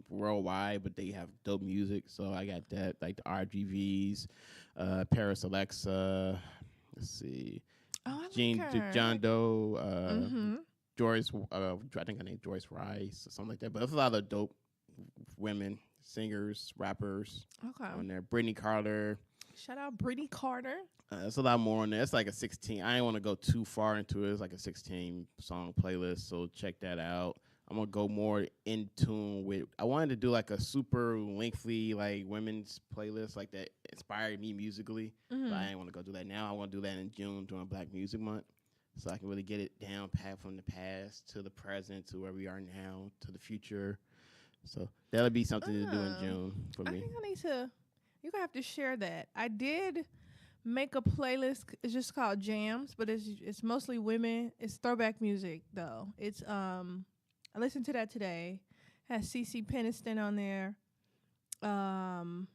worldwide, but they have dope music. So I got that, like the RGVs, Paris Alexa. Let's see, Oh, I like her. John Doe, Joyce. I think her name Joyce Rice or something like that. But there's a lot of dope women singers, rappers on there. Brittany Carter. Shout out Brittany Carter. There's a lot more on there. It's like a 16. I didn't want to go too far into it. It's like a 16 song playlist, so check that out. I'm gonna go more in tune with. I wanted to do like a super lengthy like women's playlist like that inspired me musically, but I didn't want to go do that now. I want to do that in June during Black Music Month, so I can really get it down pat from the past to the present to where we are now to the future. So that'll be something to do in June for me. I think I need to. You're gonna have to share that. I did make a playlist. It's just called Jams, but it's mostly women. It's throwback music though. It's I listened to that today. Has CeCe Peniston on there. Some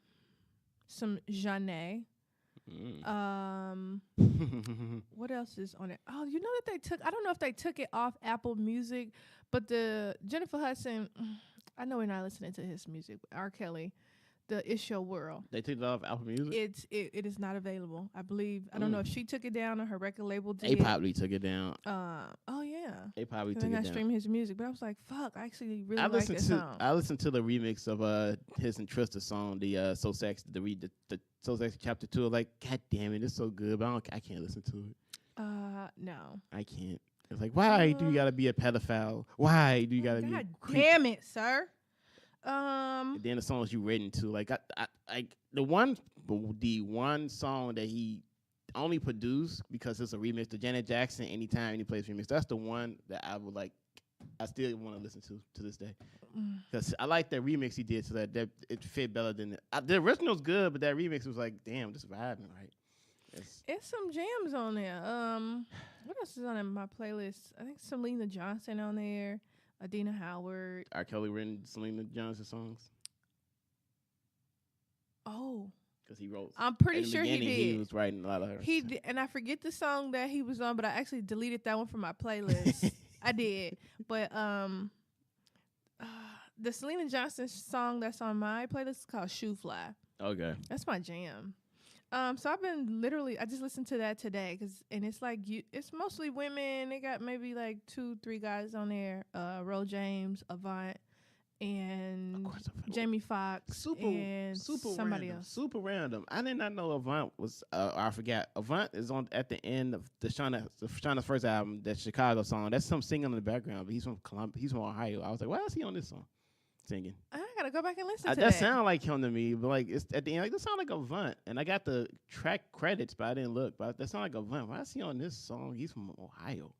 Jeanne. What else is on it? Oh, you know that they took. I don't know if they took it off Apple Music, but the Jennifer Hudson. I know we're not listening to his music. But R. Kelly, the It's Your World. They took it off Apple Music? It is not available. I believe. I don't know if she took it down or her record label did. They probably took it down. Oh yeah. They probably took it down. They're not streaming his music, but I was like, fuck, I actually really like this song. I listened to the remix of his and Trista song, the So Sexy, the So Sexy Chapter 2. Like, god damn it, it's so good, but I can't listen to it. No. I can't. It's like, why do you gotta be a pedophile? Why do you gotta be? God damn it, sir. And then the songs you written to, like the one song that he only produced because it's a remix to Janet Jackson. Anytime any place remix, that's the one that I would like. I still want to listen to this day because I like that remix he did, so that it fit better than the original's good, but that remix was like, damn, this vibing right. It's some jams on there. What else is on my playlist? I think Selena Johnson on there. Adina Howard. R. Kelly written Selena Johnson songs. Oh. Because he wrote. I'm pretty sure he did. He was writing a lot of her. He did, and I forget the song that he was on, but I actually deleted that one from my playlist. I did. But the Selena Johnson song that's on my playlist is called Shoe Fly. Okay. That's my jam. So I've been I just listened to that today and it's like it's mostly women. They got maybe like 2-3 guys on there. Ro James, Avant, and Jamie Foxx, and somebody random, else. Super random. I did not know Avant was. I forgot. Avant is on at the end of Shauna's first album, that Chicago song. That's him singing in the background, but he's from Columbia. He's from Ohio. I was like, why is he on this song? Singing. I gotta go back and listen to that. That sound like him to me, but like it's at the end, like, that sound like Avant. And I got the track credits, but I didn't look. But that sound like Avant. Why is he on this song? He's from Ohio.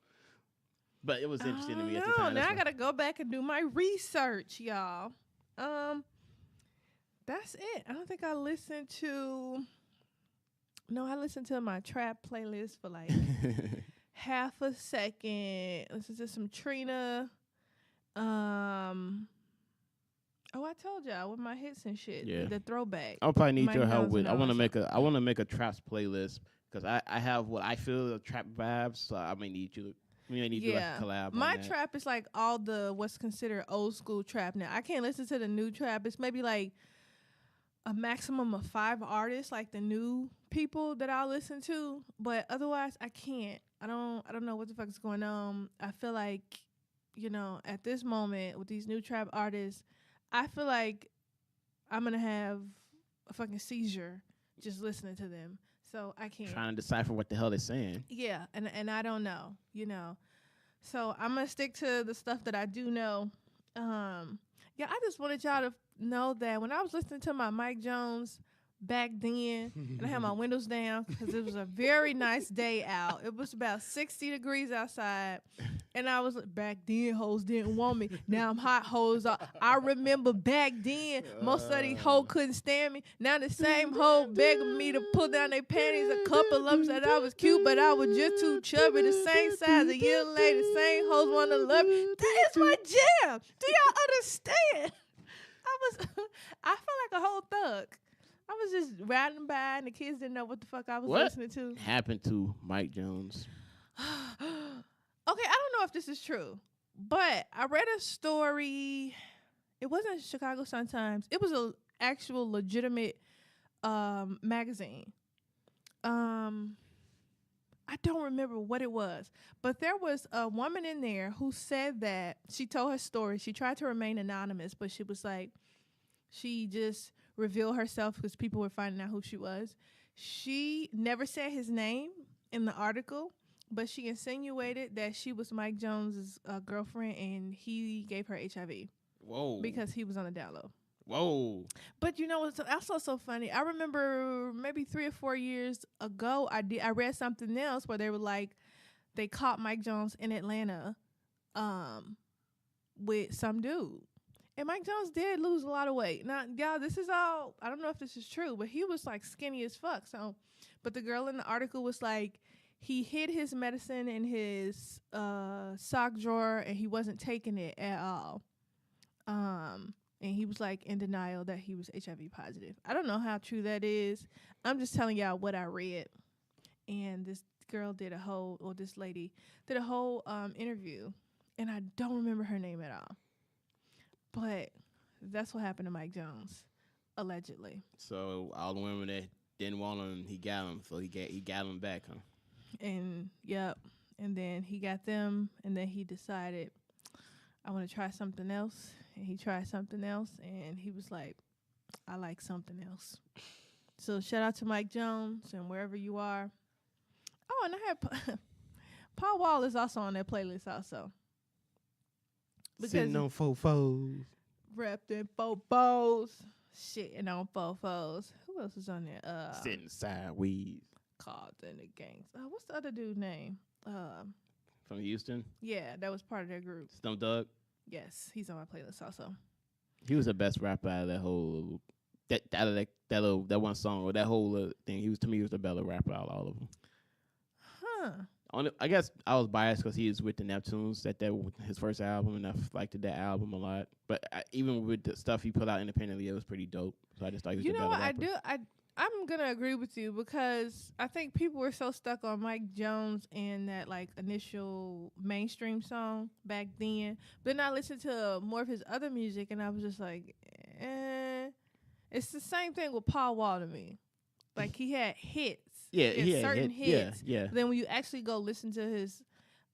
But it was interesting to me at the time. Now I gotta go back and do my research, y'all. That's it. I don't think I listened to. No, I listened to my trap playlist for like half a second. Listen to some Trina. Oh, I told y'all with my hits and shit. Yeah. The throwback. I'll probably need your help with. I want to make a traps playlist because I have what I feel the trap vibes. So I may need you. We may need to like collab. My trap is like all the what's considered old school trap now. I can't listen to the new trap. It's maybe like a maximum of 5 artists, like the new people that I'll listen to. But otherwise, I can't. I don't know what the fuck is going on. I feel like, at this moment with these new trap artists, I feel like I'm going to have a fucking seizure just listening to them. So I can't. Trying to decipher what the hell they're saying. Yeah, and I don't know, So I'm going to stick to the stuff that I do know. I just wanted y'all to know that when I was listening to my Mike Jones back then, and I had my windows down because it was a very nice day out. It was about 60 degrees outside. And I was like, back then, hoes didn't want me. Now I'm hot hoes. I remember back then, most of these hoes couldn't stand me. Now the same hoe begging me to pull down their panties. A couple of them said I was cute, but I was just too chubby. The same size a year later, same hoes want to love me. That is my jam. Do y'all understand? I felt like a whole thug. I was just riding by, and the kids didn't know what the fuck I was listening to. Happened to Mike Jones? Okay, I don't know if this is true, But I read a story. It wasn't Chicago Sun-Times. It was a actual legitimate magazine. I don't remember what it was, but there was a woman in there who said that she told her story. She tried to remain anonymous, but she was like, she just revealed herself because people were finding out who she was. She never said his name in the article, but she insinuated that she was Mike Jones's girlfriend and he gave her HIV. Whoa. Because he was on the down low. Whoa. But you know what's also so funny? I remember maybe 3 or 4 years ago, I read something else where they were like, they caught Mike Jones in Atlanta with some dude. And Mike Jones did lose a lot of weight. Now, y'all, this is all, I don't know if this is true, but he was like skinny as fuck. So, but the girl in the article was like, he hid his medicine in his sock drawer and he wasn't taking it at all. And he was like in denial that he was HIV positive. I don't know how true that is. I'm just telling y'all what I read. And this girl did this lady did a whole interview. And I don't remember her name at all. But that's what happened to Mike Jones, allegedly. So all the women that didn't want him, he got them. So he got them back, huh? And, yep. And then he got them. And then he decided, I want to try something else. And he tried something else, and he was like, I like something else. So shout out to Mike Jones and wherever you are. Oh, and I had Paul Wall is also on that playlist also. Sitting on fofos. Wrapped in fofos. Shitting on fofos. Who else is on there? Sitting sideways. Called in the gangs. What's the other dude's name? From Houston? Yeah, that was part of their group. Stump Dog? Yes, he's on my playlist also. He was the best rapper out of that whole that one song or that whole thing. He was the better rapper out of all of them. Huh. I guess I was biased because he was with the Neptunes that his first album, and I liked that album a lot. But even with the stuff he put out independently, it was pretty dope. So I just thought he was the better rapper. I'm going to agree with you because I think people were so stuck on Mike Jones and that like initial mainstream song back then. But then I listened to more of his other music and I was just like, It's the same thing with Paul Wall to me. Like he had hits. Yeah, he had certain hits. Yeah. But then when you actually go listen to his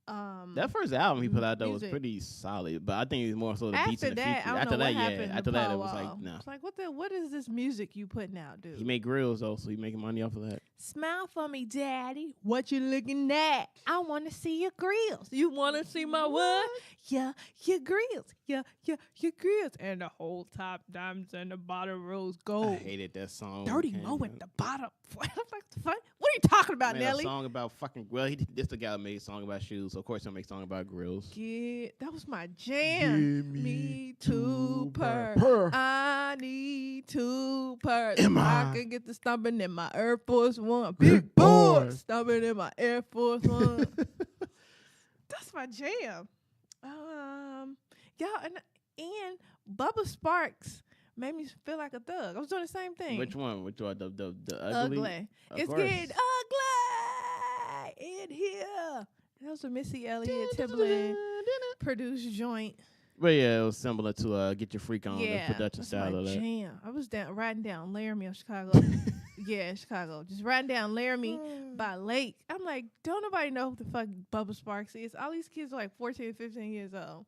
that first album he put out though was music. pretty solid, but I think it was more so the beats After and the that, features. I don't After know that, what happened to After that, it Paul was Wall. like, nah. It's like, what is this music you putting out, dude? He made grills though, so he making money off of that. Smile for me, daddy. What you looking at? I want to see your grills. You want to see my what? Yeah, your grills. Yeah, your grills. And the whole top diamonds and the bottom rose gold. I hated that song. Dirty Mo at the bottom. What are you talking about, made Nelly? a song about fucking this the guy that made a song about shoes, so of course he'll make a song about grills. Yeah, that was my jam. Give me two per. I need two pairs. I can get the stumping in my Air Force One. Big boy stumping in my Air Force One. That's my jam. Y'all, and Bubba Sparks made me feel like a thug. I was doing the same thing. Which one? The Ugly. Of It's course. getting ugly in here. That was a Missy Elliott Timbaland produced joint. But yeah, it was similar to Get Your Freak On, Yeah, the production that's style my of that. jam. I was writing down Laramie on Chicago. Yeah, Chicago. Just writing down Laramie by Lake. I'm like, don't nobody know who the fuck Bubba Sparks is. All these kids are like 14, 15 years old.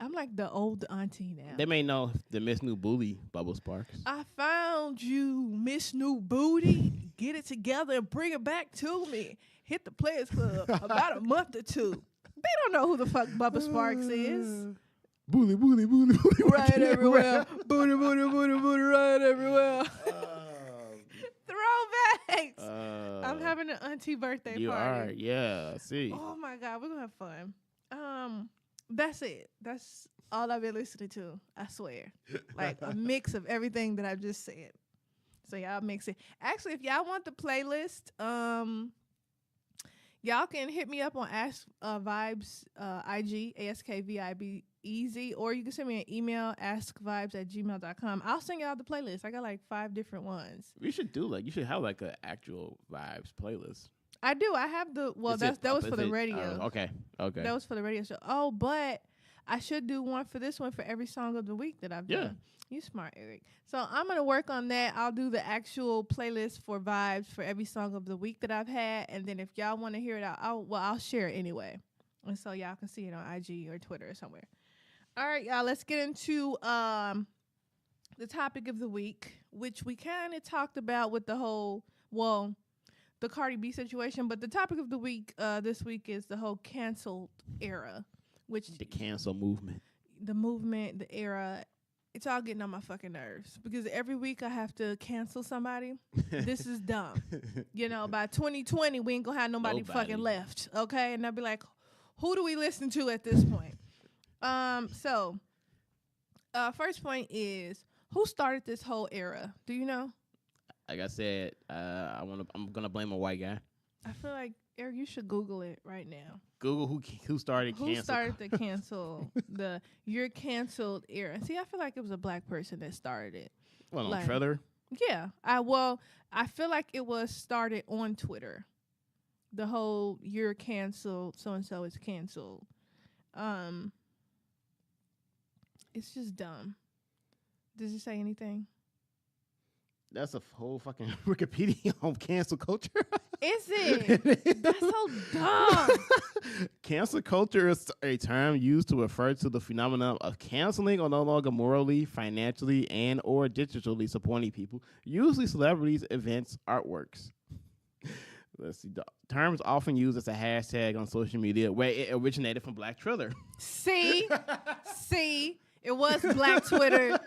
I'm like the old auntie now. They may know the Miss New Booty, Bubba Sparks. I found you, Miss New Booty. Get it together and bring it back to me. Hit the Players Club about a month or two. They don't know who the fuck Bubba Sparks is. Booty, booty, booty, booty. Right everywhere. Booty, booty, booty, booty, right everywhere. Throwbacks. I'm having an auntie birthday party. You are, yeah. I see. Oh my God, we're gonna have fun. That's it. That's all I've been listening to. I swear, like a mix of everything that I've just said. So y'all mix it. Actually, if y'all want the playlist, y'all can hit me up on askvibez IG askvibez, or you can send me an email askvibez@gmail.com. I'll send y'all the playlist. I got like 5 different ones. You should have like an actual Vibes playlist. I do. I have the. Well, that was for the radio. Okay. That was for the radio show. Oh, but I should do one for this one for every song of the week that I've done. You smart, Eric. So I'm gonna work on that. I'll do the actual playlist for vibes for every song of the week that I've had, and then if y'all want to hear it, I'll share it anyway, and so y'all can see it on IG or Twitter or somewhere. All right, y'all. Let's get into the topic of the week, which we kind of talked about with the whole the Cardi B situation, but the topic of the week this week is the whole canceled era, which the cancel movement, the era. It's all getting on my fucking nerves because every week I have to cancel somebody. This is dumb. By 2020, we ain't gonna have nobody fucking left, okay? And I'll be like, who do we listen to at this point? So first point is, who started this whole era? Do you know? Like I said, I'm gonna blame a white guy. I feel like, Eric, you should Google it right now. Google who started cancel. Who started the cancel the you're canceled era? See, I feel like it was a black person that started it. Well, on Twitter. Yeah, I feel like it was started on Twitter. The whole you're canceled, so and so is canceled. It's just dumb. Does it say anything? That's a whole fucking Wikipedia on cancel culture. Is it? That's so dumb. Cancel culture is a term used to refer to the phenomenon of canceling or no longer morally, financially, and or digitally supporting people, usually celebrities, events, artworks. Let's see. The term is often used as a hashtag on social media, where it originated from Black Twitter. See? It was Black Twitter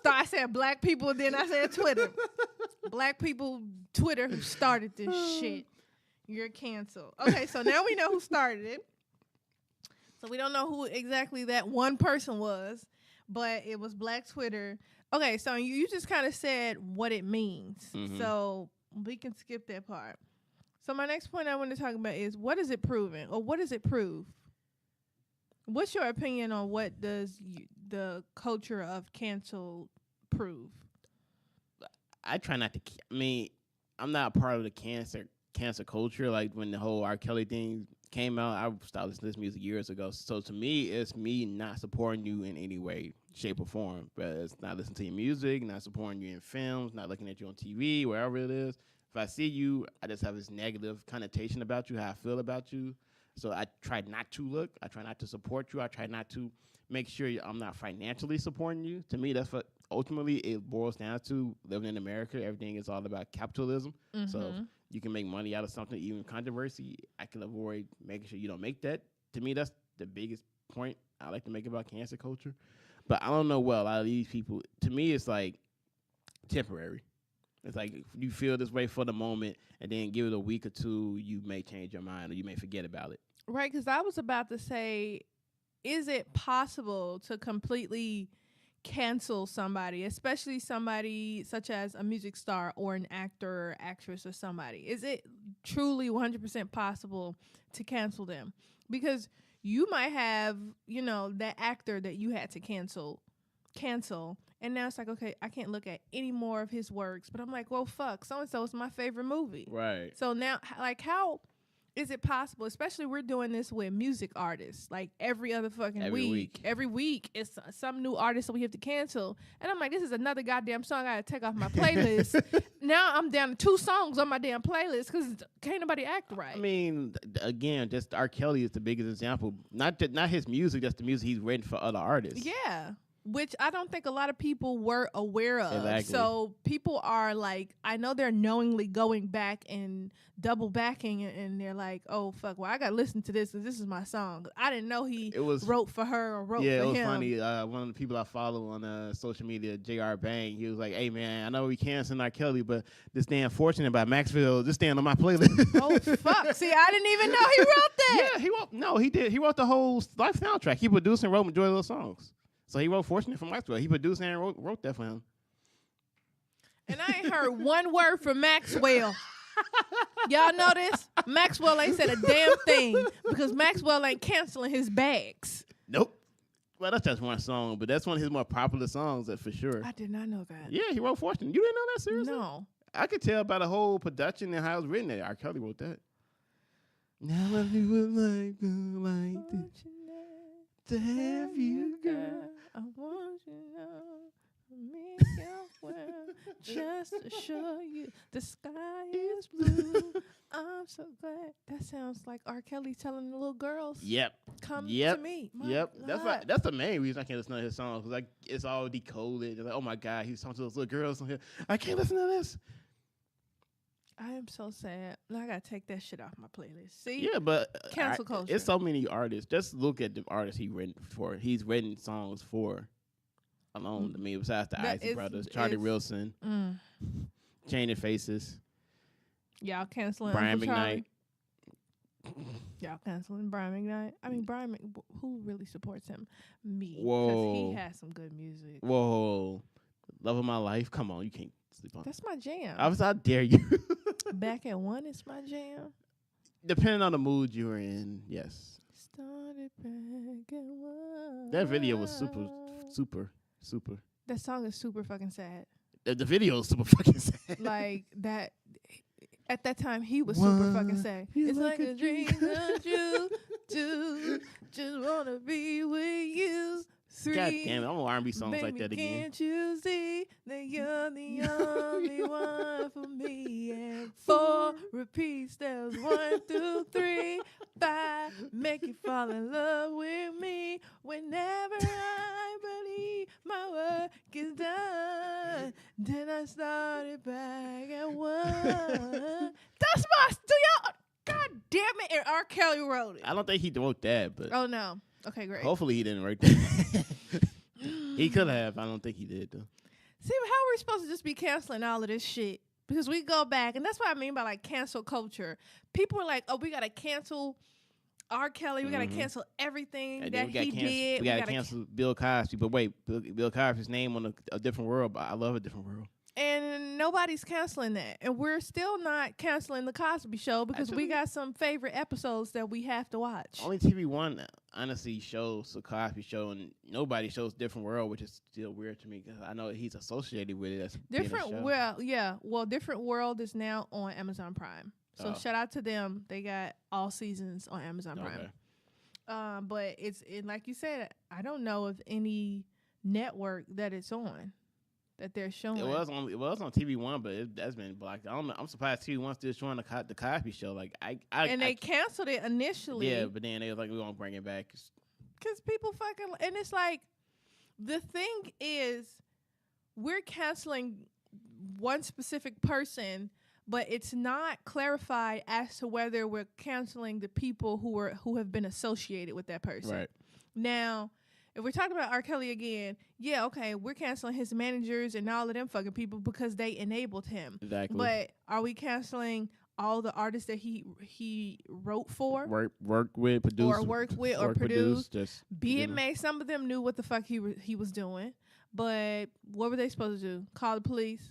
I said black people, then I said Twitter. Black people, Twitter, who started this shit. You're canceled. Okay, so now we know who started it. So we don't know who exactly that one person was, but it was Black Twitter. Okay, so you just kind of said what it means. Mm-hmm. So we can skip that part. So my next point I want to talk about is, what is it proving, or what does it prove? What's your opinion on what does the culture of cancel prove? I try not to. I'm not a part of the cancer culture. Like when the whole R. Kelly thing came out, I stopped listening to this music years ago. So to me, it's me not supporting you in any way, shape, or form. But it's not listening to your music, not supporting you in films, not looking at you on TV, wherever it is. If I see you, I just have this negative connotation about you, how I feel about you. So I try not to look. I try not to support you. I try not to make sure I'm not financially supporting you. To me, that's what ultimately it boils down to. Living in America, everything is all about capitalism. Mm-hmm. So if you can make money out of something, even controversy, I can avoid making sure you don't make that. To me, that's the biggest point I like to make about cancer culture. But I don't know, a lot of these people, to me, it's like temporary. It's like you feel this way for the moment, and then give it a week or two, you may change your mind or you may forget about it. Right, because I was about to say, is it possible to completely cancel somebody, especially somebody such as a music star or an actor or actress or somebody? Is it truly 100% possible to cancel them? Because you might have, that actor that you had to cancel, and now it's like, okay, I can't look at any more of his works, but I'm like, well, fuck, so-and-so is my favorite movie. Right. So now, like, how is it possible, especially we're doing this with music artists, like every other fucking week. Every week it's some new artist that we have to cancel. And I'm like, this is another goddamn song I got to take off my playlist. Now I'm down to 2 songs on my damn playlist because can't nobody act right. Again, just R. Kelly is the biggest example. Not his music, just the music he's written for other artists. Yeah. Which I don't think a lot of people were aware of. Exactly. So people are like, I know they're knowingly going back and double backing, and they're like, oh, fuck, well, I got to listen to this because this is my song. I didn't know he wrote for her or wrote for him. Yeah, it was funny. One of the people I follow on social media, J.R. Bang, he was like, hey, man, I know we canceling R. Kelly, but this damn Fortunate by Maxwell, just staying on my playlist. Oh, fuck. See, I didn't even know he wrote that. Yeah, he did. He wrote the whole Life soundtrack. He produced and wrote majority of those songs. So he wrote Fortunate from Maxwell. He produced and wrote that for him. And I ain't heard one word from Maxwell. Y'all know this? Maxwell ain't said a damn thing because Maxwell ain't canceling his bags. Nope. Well, that's just one song, but that's one of his more popular songs, for sure. I did not know that. Yeah, he wrote Fortunate. You didn't know that, seriously? No. I could tell by the whole production and how it was written that R. Kelly wrote that. Now if you would like this to have you, girl. I want you to know, make your well, just to show you the sky is blue. I'm so glad. That sounds like R. Kelly telling the little girls, Yep. come to me. My Yep. God. That's the main reason I can't listen to his songs. Cause like it's all decoded. Like, oh my God, he's talking to those little girls on here. I can't listen to this. I am so sad. Now I gotta take that shit off my playlist. See? Yeah, but Cancel culture. It's so many artists. Just look at the artists he's written for. He's written songs for alone. I mean, besides the Isley Brothers, Charlie Wilson, Changing Faces, y'all canceling Brian Uncle Charlie. McKnight. Y'all canceling Brian McKnight. I mean, who really supports him? Me. Whoa. Because he has some good music. Whoa, Love of My Life. Come on, you can't sleep on. That's my jam. I dare you. Back at One is my jam. Depending on the mood you were in, yes. Started back at One. That video was super. That song is super fucking sad. The video is super fucking sad. Like that. At that time, he was super fucking sad. It's like a dream come true. Just wanna be with you. God damn it, I want R&B songs like that again. Can't you see that you're the only one for me? And 4 repeat steps, 1, 2, 3, 5. Make you fall in love with me. Whenever I believe my work is done, then I started back at 1. That's my God damn it! And R. Kelly wrote it. I don't think he wrote that, but Oh no. Okay, great. hopefully he didn't write that. He could have. I don't think he did though. See, how are we supposed to just be canceling all of this shit? Because we go back, and that's what I mean by like cancel culture. People are like, oh, we gotta cancel R. Kelly. We gotta cancel everything And that he did. We gotta cancel Bill Cosby. But wait, Bill Cosby's name on a different world. But I love A Different World. And nobody's canceling that. And we're still not canceling The Cosby Show because we got some favorite episodes that we have to watch. Only TV One honestly shows The Cosby Show, and nobody shows Different World, which is still weird to me because I know he's associated with it. As Different Different World is now on Amazon Prime. So shout out to them. They got all seasons on Amazon Prime. But like you said, I don't know of any network that it's on. That they're showing. It was on TV One, but that's been blocked. I don't know. I'm surprised TV One's still showing the Cosby Show. Like they canceled it initially. Yeah, but then they was like, we're gonna bring it back because people fucking. And it's like the thing is, we're canceling one specific person, but it's not clarified as to whether we're canceling the people who have been associated with that person. Right now. If we're talking about R. Kelly again, yeah, okay, we're canceling his managers and all of them fucking people because they enabled him. Exactly. But are we canceling all the artists that he wrote for? Work with, produce. Or worked with or produced. Just, Be it may, some of them knew what the fuck he was doing. But what were they supposed to do? Call the police?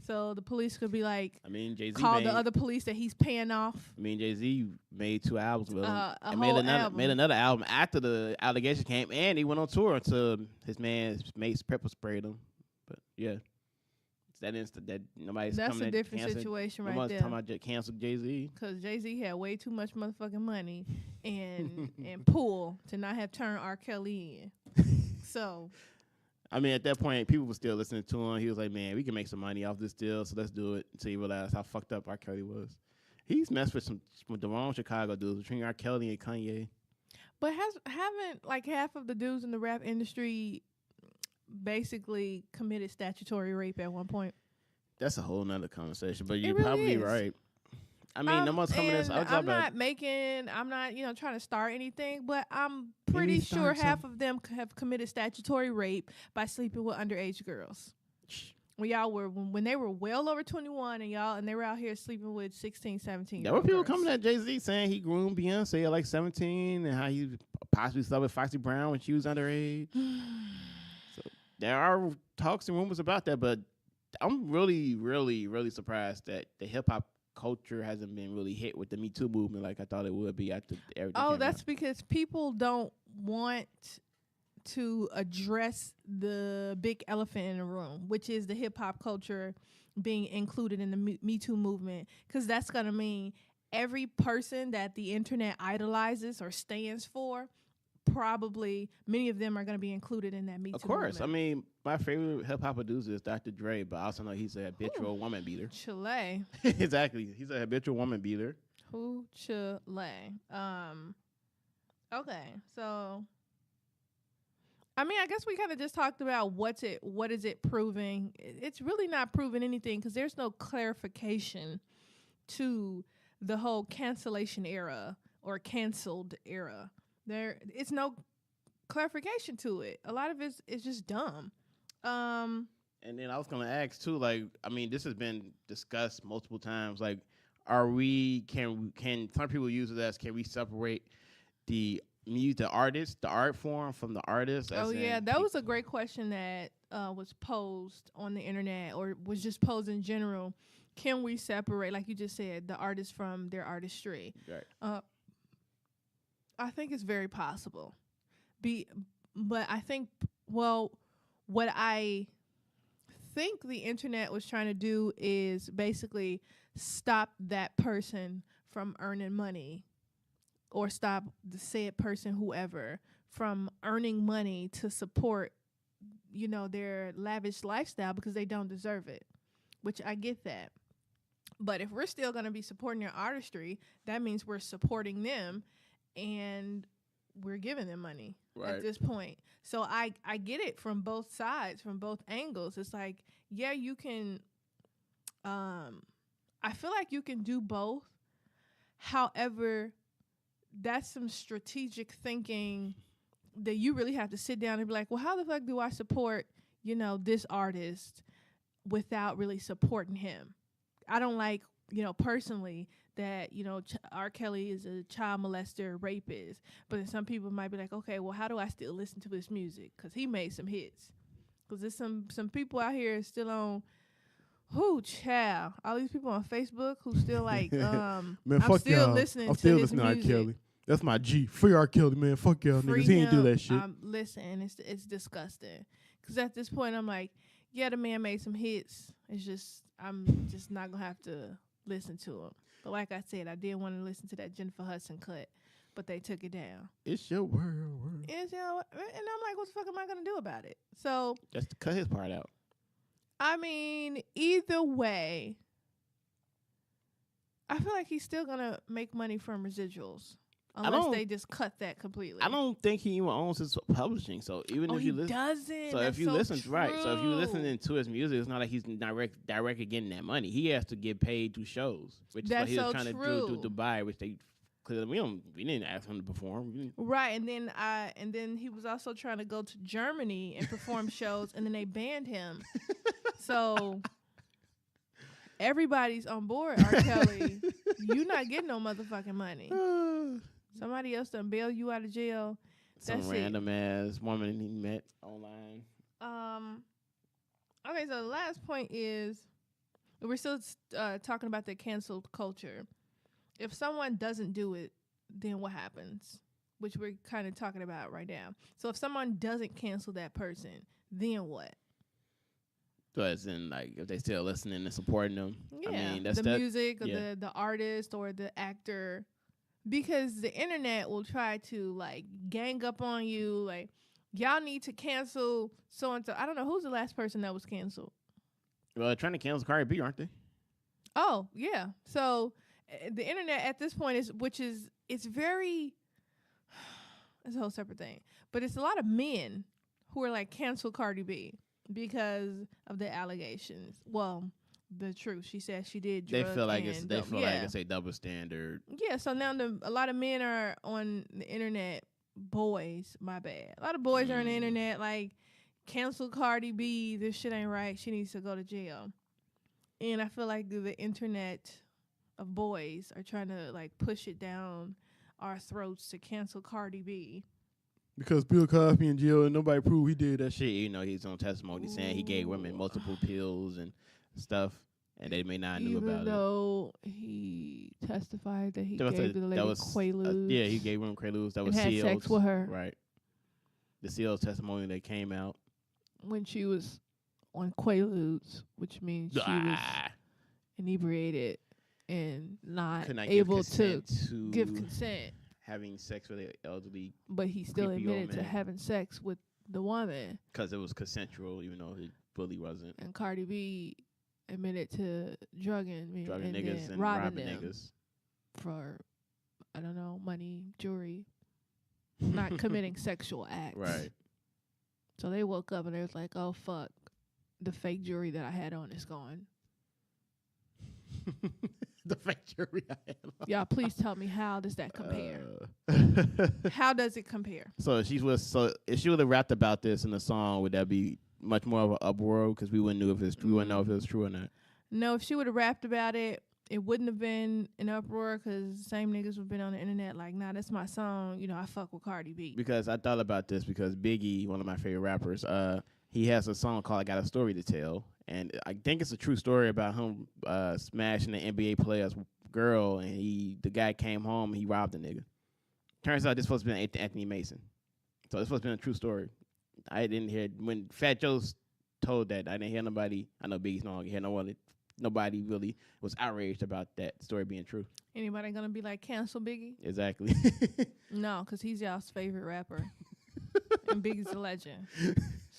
So the police could be like, Jay-Z call the other police that he's paying off. Jay-Z made 2 albums with him. And made another album after the allegation came, and he went on tour until his mates pepper sprayed him. But yeah, it's that instant that nobody's That's coming a different situation right there. Talking about cancel Jay-Z. Because Jay-Z had way too much motherfucking money and pull to not have turned R. Kelly in. So... at that point, people were still listening to him. He was like, man, we can make some money off this deal, so let's do it. Until you realize how fucked up R. Kelly was. He's messed with the wrong Chicago dudes between R. Kelly and Kanye. But haven't like half of the dudes in the rap industry basically committed statutory rape at one point? That's a whole nother conversation, but you're really probably is. right. No one's coming this. I'm not trying to start anything, but I'm pretty sure half of them have committed statutory rape by sleeping with underage girls. When they were well over 21 and they were out here sleeping with 16, 17. There were people coming at Jay-Z saying he groomed Beyonce at like 17 and how he possibly slept with Foxy Brown when she was underage. So there are talks and rumors about that, but I'm really, really, really surprised that the hip hop culture hasn't been really hit with the Me Too movement like I thought it would be after everything. Oh, that's because people don't want to address the big elephant in the room, which is the hip hop culture being included in the Me Too movement, because that's going to mean every person that the internet idolizes or stands for, probably many of them are going to be included in that Me Too Of course. movement. I mean, my favorite hip-hop producer is Dr. Dre, but I also know he's a habitual woman beater. Chile. Exactly. He's a habitual woman beater. Who Chile. Okay, so I mean, I guess we kind of just talked about what is it proving. It's really not proving anything, because there's no clarification to the whole cancellation era or canceled era. It's no clarification to it. A lot of it's just dumb. And then I was gonna ask too, like, I mean, this has been discussed multiple times. Like, can some people use it as, can we separate the artist, the art form from the artist? Oh yeah, that was a great question that was posed on the internet, or was just posed in general. Can we separate, like you just said, the artist from their artistry? Right. I think it's very possible. But I think, well, what I think the internet was trying to do is basically stop that person from earning money, or stop the said person, whoever, from earning money to support, their lavish lifestyle, because they don't deserve it, which I get that. But if we're still going to be supporting their artistry, that means we're supporting them and we're giving them money at this point. So I get it from both sides, from both angles. It's like, yeah, you can, I feel like you can do both. However, that's some strategic thinking that you really have to sit down and be like, well, how the fuck do I support, this artist without really supporting him? I don't like, personally that, R. Kelly is a child molester, rapist. But then some people might be like, okay, well, how do I still listen to his music? Because he made some hits. Because there's some people out here still on, child, all these people on Facebook who still like, man, I'm still listening to his music. R. Kelly. That's my G. Free R. Kelly, man. Fuck y'all niggas. He ain't do that shit. Listen, it's disgusting. Because at this point, I'm like, yeah, the man made some hits. It's just, I'm just not going to have to listen to him. But like I said, I did want to listen to that Jennifer Hudson cut, but they took it down. It's your world. And I'm like, what the fuck am I going to do about it? So just to cut his part out. I mean, either way, I feel like he's still going to make money from residuals. Unless they just cut that completely. I don't think he even owns his publishing. So even if you listen, doesn't. So if you listen, right? So if you listening to his music, it's not like he's directly getting that money. He has to get paid through shows, which that's is what he was trying to do through Dubai, which they, because we didn't ask him to perform. Right, and then he was also trying to go to Germany and perform shows, and then they banned him. So everybody's on board, R. Kelly. You not getting no motherfucking money. Somebody else done bail you out of jail. Some random ass woman he met online. Okay, so the last point is, we're still talking about the canceled culture. If someone doesn't do it, then what happens? Which we're kind of talking about right now. So if someone doesn't cancel that person, then what? So as in, like, if they still listening and supporting them. Yeah, I mean, that's the music or the artist or the actor. Because the internet will try to, like, gang up on you. Like, y'all need to cancel so-and-so. I don't know. Who's the last person that was canceled? Well, they're trying to cancel Cardi B, aren't they? Oh, yeah. So the internet at this point it's very, it's a whole separate thing. But it's a lot of men who are like, cancel Cardi B because of the allegations. Well, the truth. She said she did drugs. They feel like it's a double standard. Yeah, so now a lot of men are on the internet. Boys, my bad. A lot of boys are on the internet like, cancel Cardi B. This shit ain't right. She needs to go to jail. And I feel like the internet of boys are trying to like push it down our throats to cancel Cardi B. Because Bill Cosby in jail and nobody proved he did that shit. He's on testimony saying he gave women multiple pills and stuff, and they may not knew about it. Even though he testified that he gave the lady Quaaludes. Yeah, he gave women Quaaludes. That was had sealed. sex with her. Right. The sealed testimony that came out. When she was on Quaaludes, which means she was inebriated and not Could not able give consent to give consent. having sex with an elderly, But he still creepy old admitted to man. having sex with the woman. because it was consensual, even though he fully wasn't. And Cardi B admitted to drugging me Drugging and niggas then and robbing robbing them niggas. for, I don't know, money, jewelry, not committing sexual acts. Right. So they woke up and they was like, oh, fuck, the fake jewelry that I had on is gone. The fake jewelry I had on. Y'all, please tell me, how does that compare? How does it compare? So if she would have rapped about this in the song, would that be much more of an uproar? Because we wouldn't know if it's we wouldn't know if it was true or not. No, if she would have rapped about it, it wouldn't have been an uproar because the same niggas would have been on the internet like, nah, that's my song. You know, I fuck with Cardi B. Because I thought about this because Biggie, one of my favorite rappers, he has a song called "I Got a Story to Tell," and I think it's a true story about him smashing an NBA player's girl, and the guy came home and he robbed the nigga. Turns out this supposed to be Anthony Mason, so this supposed to be a true story. I didn't hear when Fat Joe told that. I didn't hear nobody. I know Biggie's no longer here. Nobody really was outraged about that story being true. Anybody gonna be like, cancel Biggie? Exactly. No, because he's y'all's favorite rapper. And Biggie's a legend.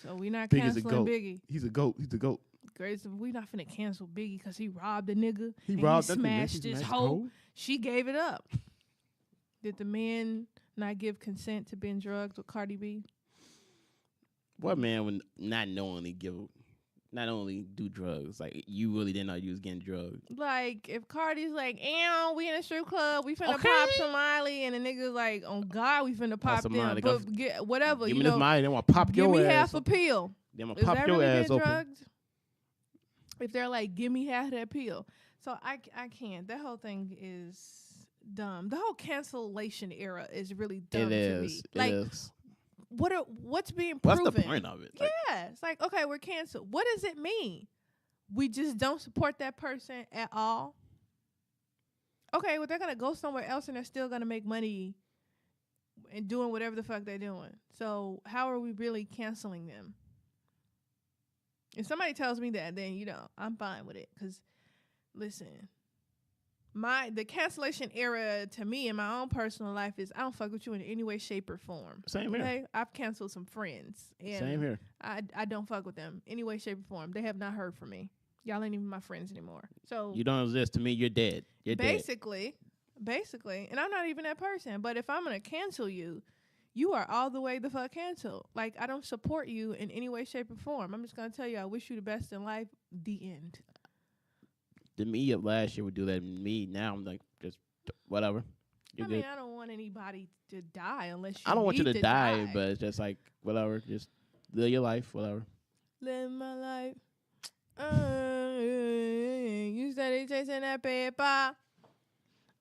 So we not Biggie's a canceling goat. Biggie. He's a goat. He's a goat. Grace, we not finna cancel Biggie because he robbed a nigga. He and robbed he that nigga. smashed He his smashed hoe. hoe. She gave it up. Did the man not give consent to being drugged with Cardi B? What man would not only do drugs? Like, you really didn't know you was getting drugged. Like, if Cardi's like, ew, we in a strip club, we finna Okay. pop some Miley, and the nigga's like, oh God, we finna pop some them, Miley. but get whatever, Give you me this know, money, they want to pop give your me ass. half a open. pill. They want Is to pop that your really ass being open. drugged? If they're like, give me half that pill. So I can't. That whole thing is dumb. The whole cancellation era is really dumb to me. Like, It is. what's being What's proven? the point of it? Like, Yeah, it's like, okay, we're canceled. What does it mean? We just don't support that person at all? Okay, well, they're going to go somewhere else and they're still going to make money and doing whatever the fuck they're doing. So how are we really canceling them? If somebody tells me that, then, you know, I'm fine with it. Because, listen, the cancellation era to me in my own personal life is I don't fuck with you in any way, shape, or form. Same here. Okay? I've canceled some friends. And Same here. I don't fuck with them any way, shape, or form. They have not heard from me. Y'all ain't even my friends anymore. So You don't exist to me. You're dead. You're basically, and I'm not even that person. But if I'm gonna cancel you, you are all the way the fuck canceled. Like, I don't support you in any way, shape, or form. I'm just gonna tell you I wish you the best in life. The end. The me of last year would do that. Me now, I'm like, just whatever. You're I good. mean, I don't want anybody to die unless you. I don't want you need to die, but it's just like whatever. Just live your life, whatever. Live my life. You steady chasing that paper.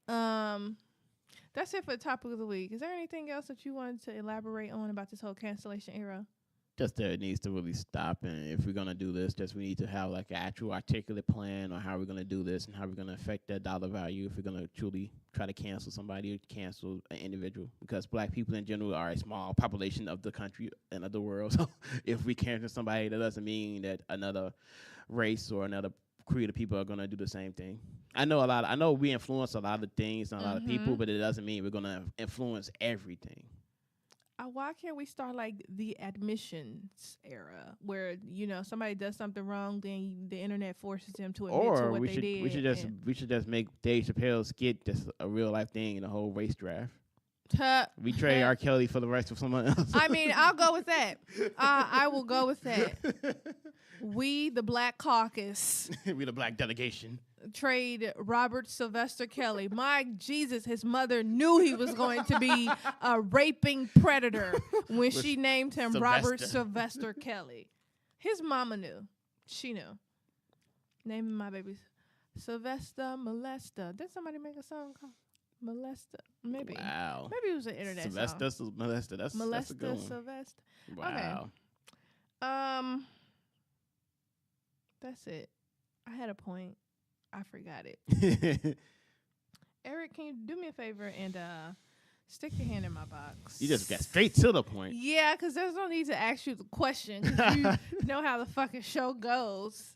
That's it for the topic of the week. Is there anything else that you wanted to elaborate on about this whole cancellation era? Just that it needs to really stop, and if we're gonna do this, just we need to have like an actual articulate plan on how we're gonna do this and how we're gonna affect that dollar value. If we're gonna truly try to cancel somebody or cancel an individual, because Black people in general are a small population of the country and of the world. So if we cancel somebody, that doesn't mean that another race or another creed of people are gonna do the same thing. I know we influence a lot of things and a lot of people, but it doesn't mean we're gonna influence everything. Why can't we start like the admissions era, where, you know, somebody does something wrong, then the internet forces them to admit to what they did? We should just make Dave Chappelle's skit just a real life thing in the whole race draft. We trade R. Kelly for the rest of someone else. I mean, I'll go with that. I will go with that. We, the Black Caucus, We the Black delegation. trade Robert Sylvester Kelly. My Jesus, his mother knew he was going to be a raping predator when she named him Robert Sylvester Kelly. His mama knew. She knew. Naming my baby Sylvester Molester. Did somebody make a song called Molester? Maybe. Wow. Maybe it was an internet Sylvester, song. Molester. That's a good Molester one. Sylvester. Wow. Okay. That's it. I had a point. I forgot it. Eric, can you do me a favor and Stick your hand in my box. You just got straight to the point. Yeah, because there's no need to ask you the question. 'Cause you know how the fucking show goes.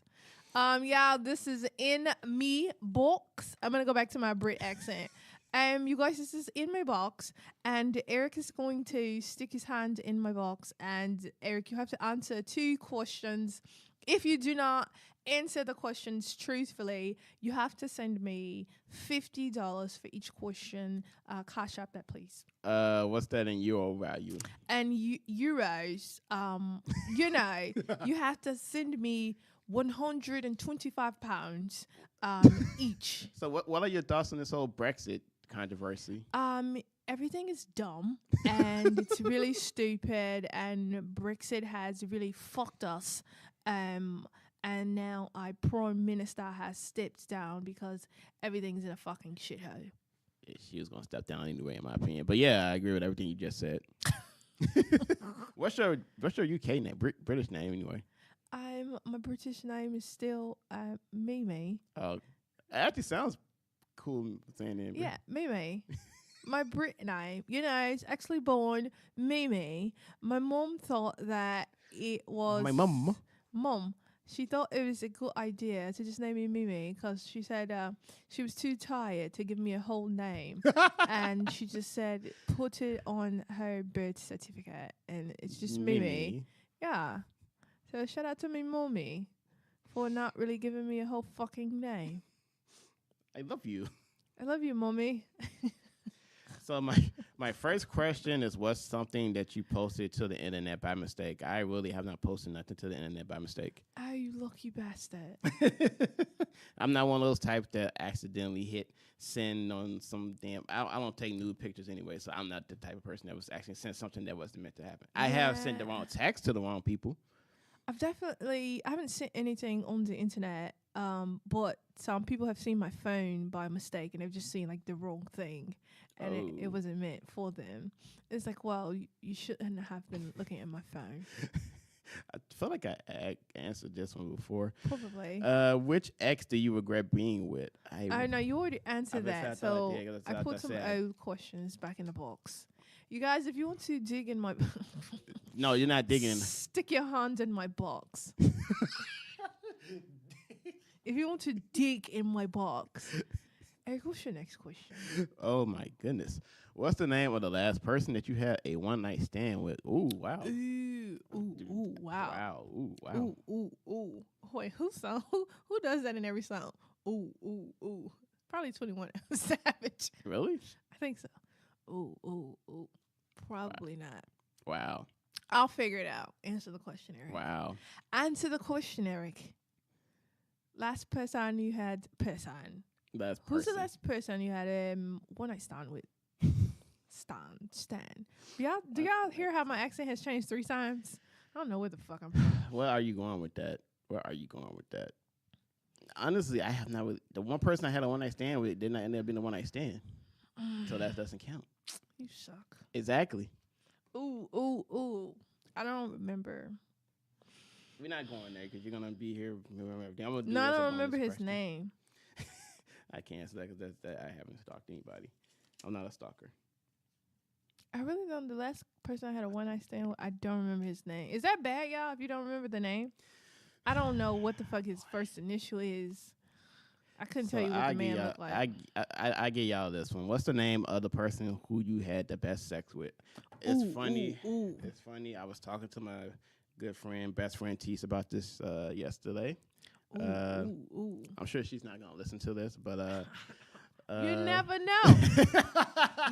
Y'all, this is in me box. I'm gonna go back to my Brit accent. You guys, this is in my box, and Eric is going to stick his hand in my box. And Eric, you have to answer 2 questions. If you do not answer the questions truthfully, you have to send me $50 for each question. Cash up that, please. What's that in euro value? And euros, you have to send me £125 each. So what are your thoughts on this whole Brexit controversy? Everything is dumb and it's really stupid, and Brexit has really fucked us. And now our prime minister has stepped down because everything's in a fucking shithole. Yeah, she was gonna step down anyway, in my opinion. But yeah, I agree with everything you just said. What's your UK name? British name anyway? My British name is still Mimi. Oh, it actually sounds cool saying it. Yeah, Mimi. My Brit name, it's actually born Mimi. My mom thought that it was My mum. Mom. She thought it was a good idea to just name me Mimi because she said she was too tired to give me a whole name. And she just said, put it on her birth certificate. And it's just Mimi. Yeah. So shout out to me mommy for not really giving me a whole fucking name. I love you. I love you, mommy. So my first question is, what's something that you posted to the internet by mistake? I really have not posted nothing to the internet by mistake. Oh, you lucky bastard. I'm not one of those types that accidentally hit send on some damn. I don't take nude pictures anyway, so I'm not the type of person that was actually sent something that wasn't meant to happen. I have sent the wrong text to the wrong people. I haven't sent anything on the internet, but some people have seen my phone by mistake and they've just seen like the wrong thing, and it wasn't meant for them. It's like, well, you shouldn't have been looking at my phone. I feel like I answered this one before. Probably. Which ex do you regret being with? I know you already answered that, so I put some said. old questions back in the box. You guys, if you want to dig in my No, you're not digging. Stick your hand in my box. If you want to dig in my box. Eric, what's your next question? Oh my goodness. What's the name of the last person that you had a one-night stand with? Ooh, wow. Ooh, wow. Wow, ooh, wow. Ooh. Wait, who does that in every song? Ooh. Probably 21 Savage. Really? I think so. Ooh. Probably not. Wow. I'll figure it out. Answer the question, Eric. Wow. Answer the question, Eric. Last person you had Who's the last person you had one night stand with? Stan. Do y'all hear how my accent has changed 3 times? I don't know where the fuck I'm from. Where are you going with that? Honestly, I have not. The one person I had a one night stand with did not end up being a one night stand, so that doesn't count. You suck. Exactly. Ooh. I don't remember. We're not going there because you're gonna be here. I don't remember his name. I can't answer that because I haven't stalked anybody. I'm not a stalker. I really don't. The last person I had a one night stand with, I don't remember his name. Is that bad, y'all? If you don't remember the name, I don't know what the fuck his first initial is. I couldn't tell you what the man looked like. I get y'all this one. What's the name of the person who you had the best sex with? It's funny. It's funny. I was talking to my good friend, best friend Teese about this yesterday. I'm sure she's not gonna listen to this, but you never know.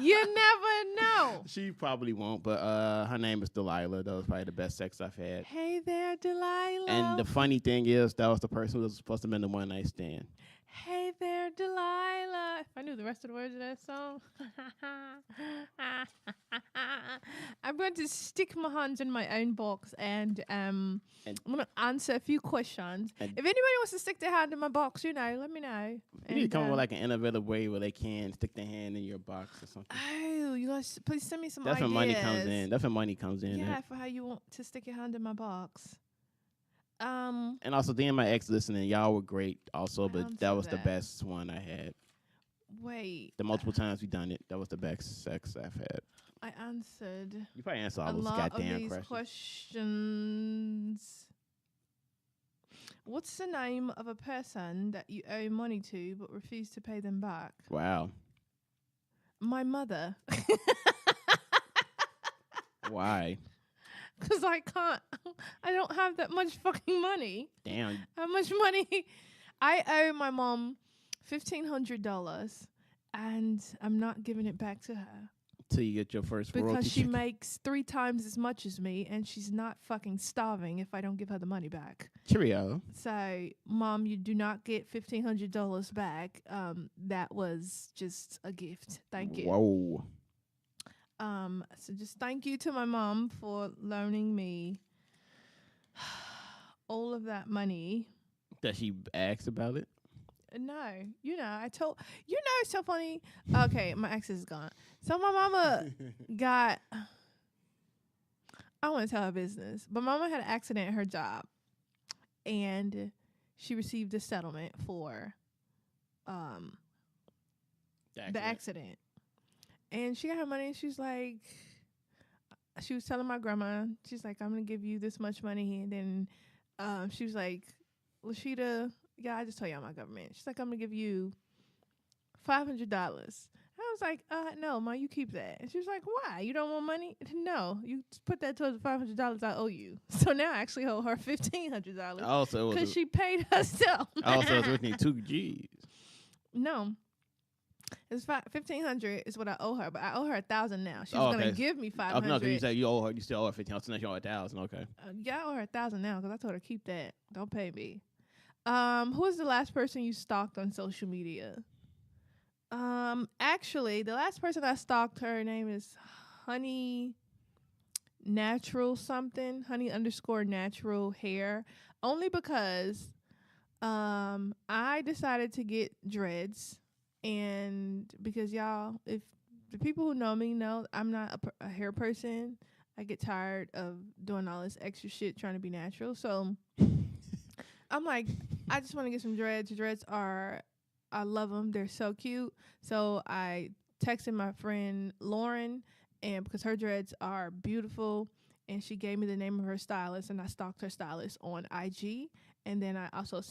You never know. She probably won't, but her name is Delilah. That was probably the best sex I've had. Hey there, Delilah. And the funny thing is, that was the person who was supposed to be in the one night stand. Hey there, Delilah. If I knew the rest of the words of that song. I'm going to stick my hands in my own box and I'm going to answer a few questions. If anybody wants to stick their hand in my box, let me know. You need to come up with like an innovative way where they can stick their hand in your box or something. Oh, you guys, please send me some That's ideas. when money comes in. That's when money comes in. Yeah, for how you want to stick your hand in my box. And also, then my ex listening, y'all were great also, but that was the best one I had. Wait. The multiple times we done it, that was the best sex I've had. I answered You probably answered all a those lot of goddamn these questions. What's the name of a person that you owe money to but refuse to pay them back? Wow. My mother. Why? Because I don't have that much fucking money. Damn. How much money? I owe my mom $1,500 and I'm not giving it back to her. Till you get your first Because royalty she check. makes 3 times as much as me and she's not fucking starving if I don't give her the money back. Cheerio. So, Mom, you do not get $1,500 back. That was just a gift. Thank you. Whoa. So just thank you to my mom for loaning me all of that money. Does she ask about it? No, it's so funny. Okay, my ex is gone. So my mama got, I want to tell her business, but mama had an accident at her job and she received a settlement for the accident. And she got her money and she's like, she was telling my grandma, she's like, I'm going to give you this much money. And then she was like, Lashita, I just told y'all my government. She's like, I'm going to give you $500. I was like, no, Ma, you keep that. And she was like, why? You don't want money? No, you put that towards the $500 I owe you. So now I actually owe her $1,500. Also, because she paid herself. Also, it's worth 2 G's. No. It's $1,500 is what I owe her, but I owe her $1,000 now. She was gonna give me $500. Oh, no, because you said you still owe her $1,500. So now you owe her $1,000. Okay. Yeah, I owe her $1,000 now because I told her keep that. Don't pay me. Who was the last person you stalked on social media? Actually, the last person I stalked, her name is Honey _natural hair. Only because I decided to get dreads. And because y'all, if the people who know me know I'm not a hair person, I get tired of doing all this extra shit trying to be natural. So I'm like, I just want to get some dreads. I love them. They're so cute. So I texted my friend Lauren, and because her dreads are beautiful, and she gave me the name of her stylist, and I stalked her stylist on IG, and then I also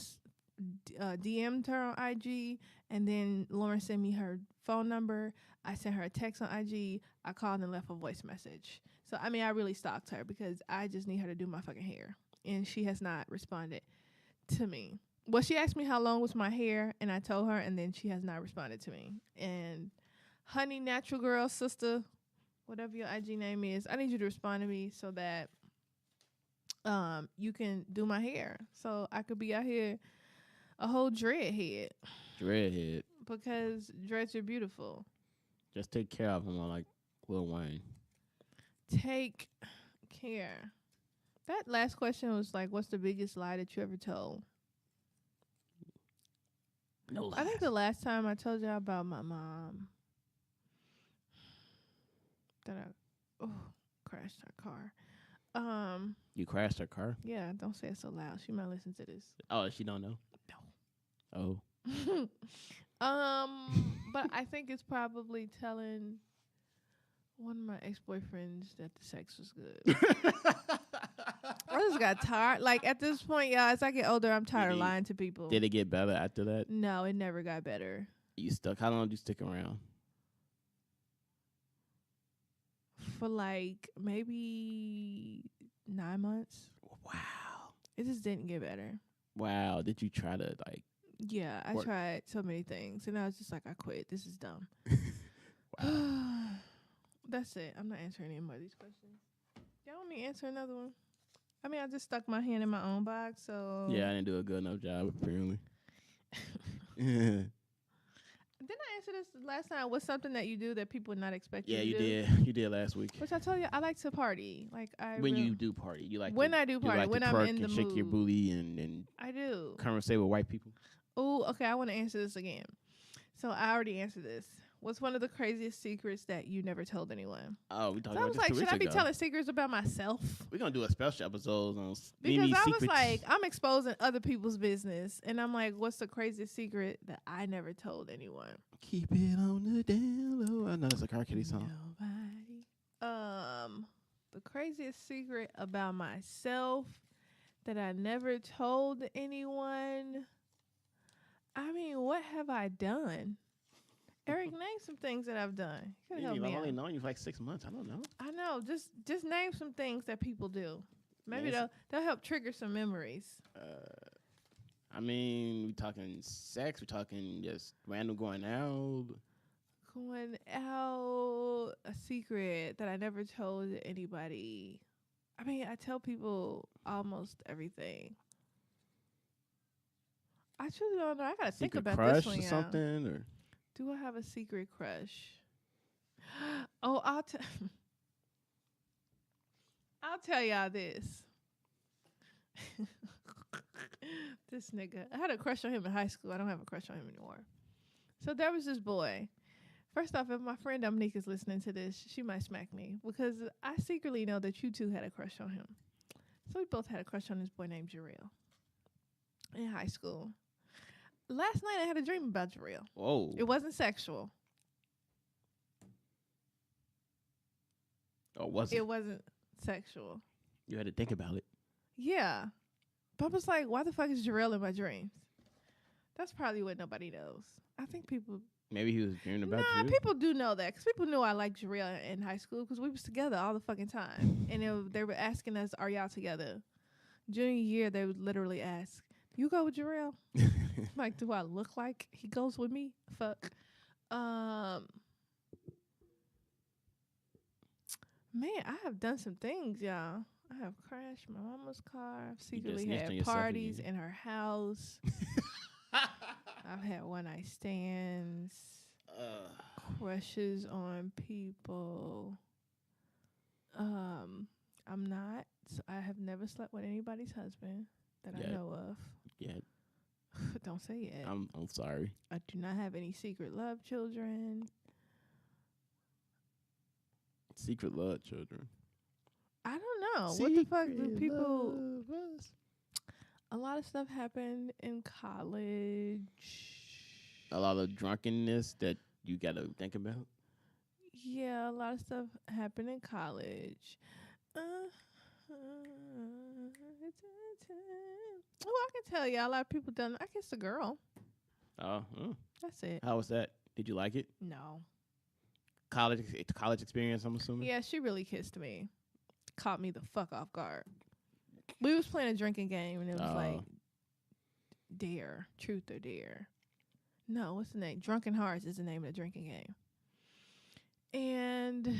DM'd her on IG, and then Lauren sent me her phone number. I sent her a text on IG. I called and left a voice message. So, I mean, I really stalked her because I just need her to do my fucking hair, and she has not responded to me. Well, she asked me how long was my hair, and I told her, and then she has not responded to me. And Honey Natural Girl Sister, whatever your IG name is, I need you to respond to me so that you can do my hair, so I could be out here a whole dreadhead. Dreadhead. Because dreads are beautiful. Just take care of them like Lil Wayne. Take care. That last question was like, what's the biggest lie that you ever told? No lies. I think the last time I told y'all about my mom that I crashed her car. You crashed her car? Yeah, don't say it so loud. She might listen to this. Oh, she don't know? No. Oh. But I think it's probably telling one of my ex-boyfriends that the sex was good. I just got tired. Like, at this point, y'all, as I get older, I'm tired of lying to people. Did it get better after that? No, it never got better. You stuck? How long did you stick around? For like maybe 9 months. Wow. It just didn't get better. Wow. Did you try to like? Yeah, I work? tried so many things, and I was just like, I quit. This is dumb. Wow. That's it. I'm not answering any more of these questions. Y'all want me to answer another one? I mean, I just stuck my hand in my own box, so. Yeah, I didn't do a good enough job, apparently. Didn't I answer this last time? What's something that you do that people would not expect Yeah, you you to do? did. You did last week. Which I told you, I like to party. Like When you do party, you like when to, I do you party, like when to I'm twerk in the and shake your mood. booty and I do. conversate with white people. Oh, okay. I want to answer this again. So I already answered this. What's one of the craziest secrets that you never told anyone? Oh, we talked So I about was this like, 2 should weeks I be ago. telling secrets about myself? We're gonna do a special episode on Because Mimi's I secrets. was like, I'm exposing other people's business, and I'm like, what's the craziest secret that I never told anyone? Keep it on the down low. I know it's a R. Kelly song. Nobody. The craziest secret about myself that I never told anyone. I mean, what have I done? Eric, name some things that I've done. You gotta help Mimi, me I've only out. known you for like 6 months. I don't know. I know. Just name some things that people do. Maybe Yes. they'll help trigger some memories. I mean, we talking sex. We talking just random going out. Going out, a secret that I never told anybody. I mean, I tell people almost everything. I truly don't know. I gotta think Secret about crush this one. or Yeah. something, or Do I have a secret crush? Oh, I'll tell y'all this. This nigga. I had a crush on him in high school. I don't have a crush on him anymore. So there was this boy. First off, if my friend Dominique is listening to this, she might smack me because I secretly know that you two had a crush on him. So we both had a crush on this boy named Jarrell in high school. Last night I had a dream about Jarrell. whoa, It wasn't sexual. or was it? It wasn't sexual. You had to think about it. Yeah. But I was like, why the fuck is Jarrell in my dreams? That's probably what nobody knows. I think people... Maybe he was dreaming about you. people do know that. Because people knew I liked Jarrell in high school because we was together all the fucking time. And they were asking us, are y'all together? Junior year, they would literally ask, you go with Jarrell? Like, do I look like he goes with me? Fuck. Man, I have done some things, y'all. I have crashed my mama's car. I've secretly snitched on had yourself parties again. in her house. I've had one-night stands, crushes on people. I'm not. I have never slept with anybody's husband that I Yet. know of. Yeah, Don't say it. I'm sorry. I do not have any secret love children. Secret love children. I don't know. What the fuck do Secret people... lovers. A lot of stuff happened in college. A lot of drunkenness that you got to think about. Yeah, a lot of stuff happened in college. Oh, I can tell you, a lot of people done. I kissed a girl. Oh, That's it. how was that? Did you like it? No. College experience, I'm assuming. Yeah, she really kissed me. Caught me the fuck off guard. We was playing a drinking game, and it was like dare, truth or dare. No, what's the name? Drunken Hearts is the name of the drinking game. And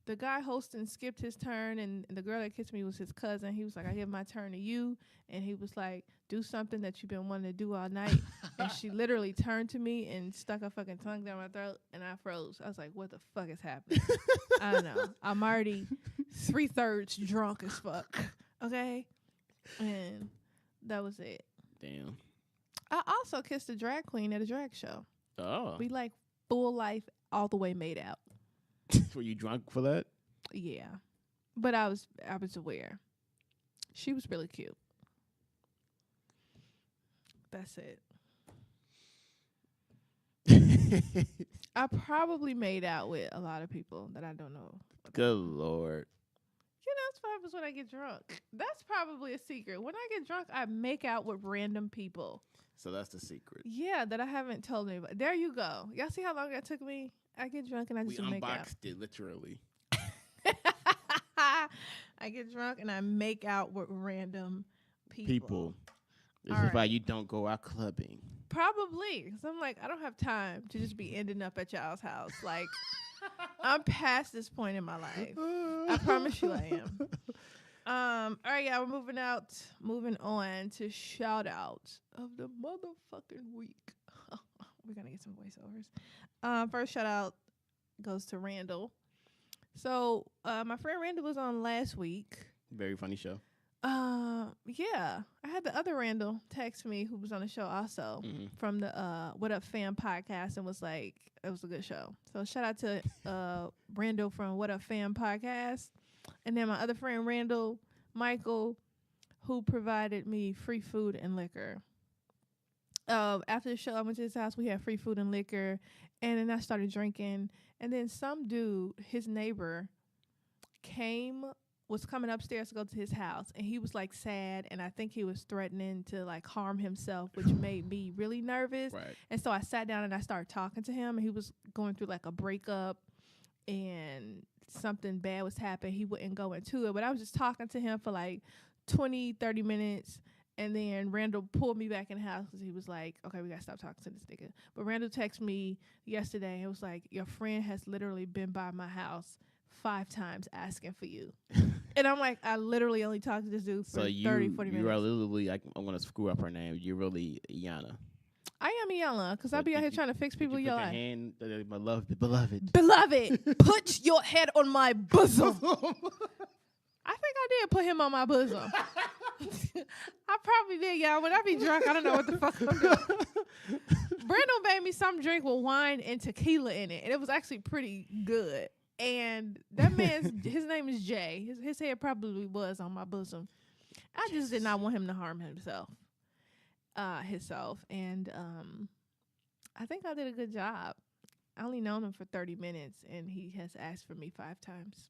the guy hosting skipped his turn, and the girl that kissed me was his cousin. He was like, I give my turn to you. And he was like, do something that you've been wanting to do all night. And she literally turned to me and stuck her fucking tongue down my throat, and I froze. I was like, what the fuck is happening? I don't know. I'm already 3/3 drunk as fuck. Okay? And that was it. Damn. I also kissed a drag queen at a drag show. Oh. We like full life, all the way made out. Were you drunk for that? Yeah. But I was aware. She was really cute. That's it. I probably made out with a lot of people that I don't know. Good Lord. You know, that's what happens when I get drunk. That's probably a secret. When I get drunk, I make out with random people. So that's the secret. Yeah, that I haven't told anybody. There you go. Y'all see how long that took me? I get drunk and I We just make out. unboxed it, literally. I get drunk and I make out with random people. This All is why right. you don't go out clubbing. Probably. Because I'm like, I don't have time to just be ending up at y'all's house. Like, I'm past this point in my life. I promise you I am. All right, y'all, we're moving on to shout outs of the motherfucking week. We're gonna get some voiceovers. First shout out goes to Randall. So my friend Randall was on last week. Very funny show. Yeah, I had the other Randall text me who was on the show also from the What Up Fam podcast and was like, it was a good show. So shout out to Randall from What Up Fam podcast, and then my other friend Randall Michael, who provided me free food and liquor. After the show, I went to his house. We had free food and liquor, and then I started drinking. And then some dude, his neighbor, was coming upstairs to go to his house, and he was like sad, and I think he was threatening to like harm himself, which made me really nervous. Right. And so I sat down and I started talking to him, and he was going through like a breakup and something bad was happening. He wouldn't go into it, but I was just talking to him for like 20-30 minutes. And then Randall pulled me back in the house because he was like, okay, we got to stop talking to this nigga. But Randall texted me yesterday and it was like, your friend has literally been by my house 5 times asking for you. And I'm like, I literally only talked to this dude for 30-40 minutes. You are literally, like, I'm going to screw up her name. You're really Iana. I am Iana because I be out here trying to fix people in your life. Hand, beloved. Beloved, put your head on my bosom. I think I did put him on my bosom. I probably did, y'all. When I be drunk, I don't know what the fuck I'm doing. Brandon made me some drink with wine and tequila in it, and it was actually pretty good. And that his name is Jay. His head probably was on my bosom. I just did not want him to harm himself. And I think I did a good job. I only known him for 30 minutes, and he has asked for me 5 times.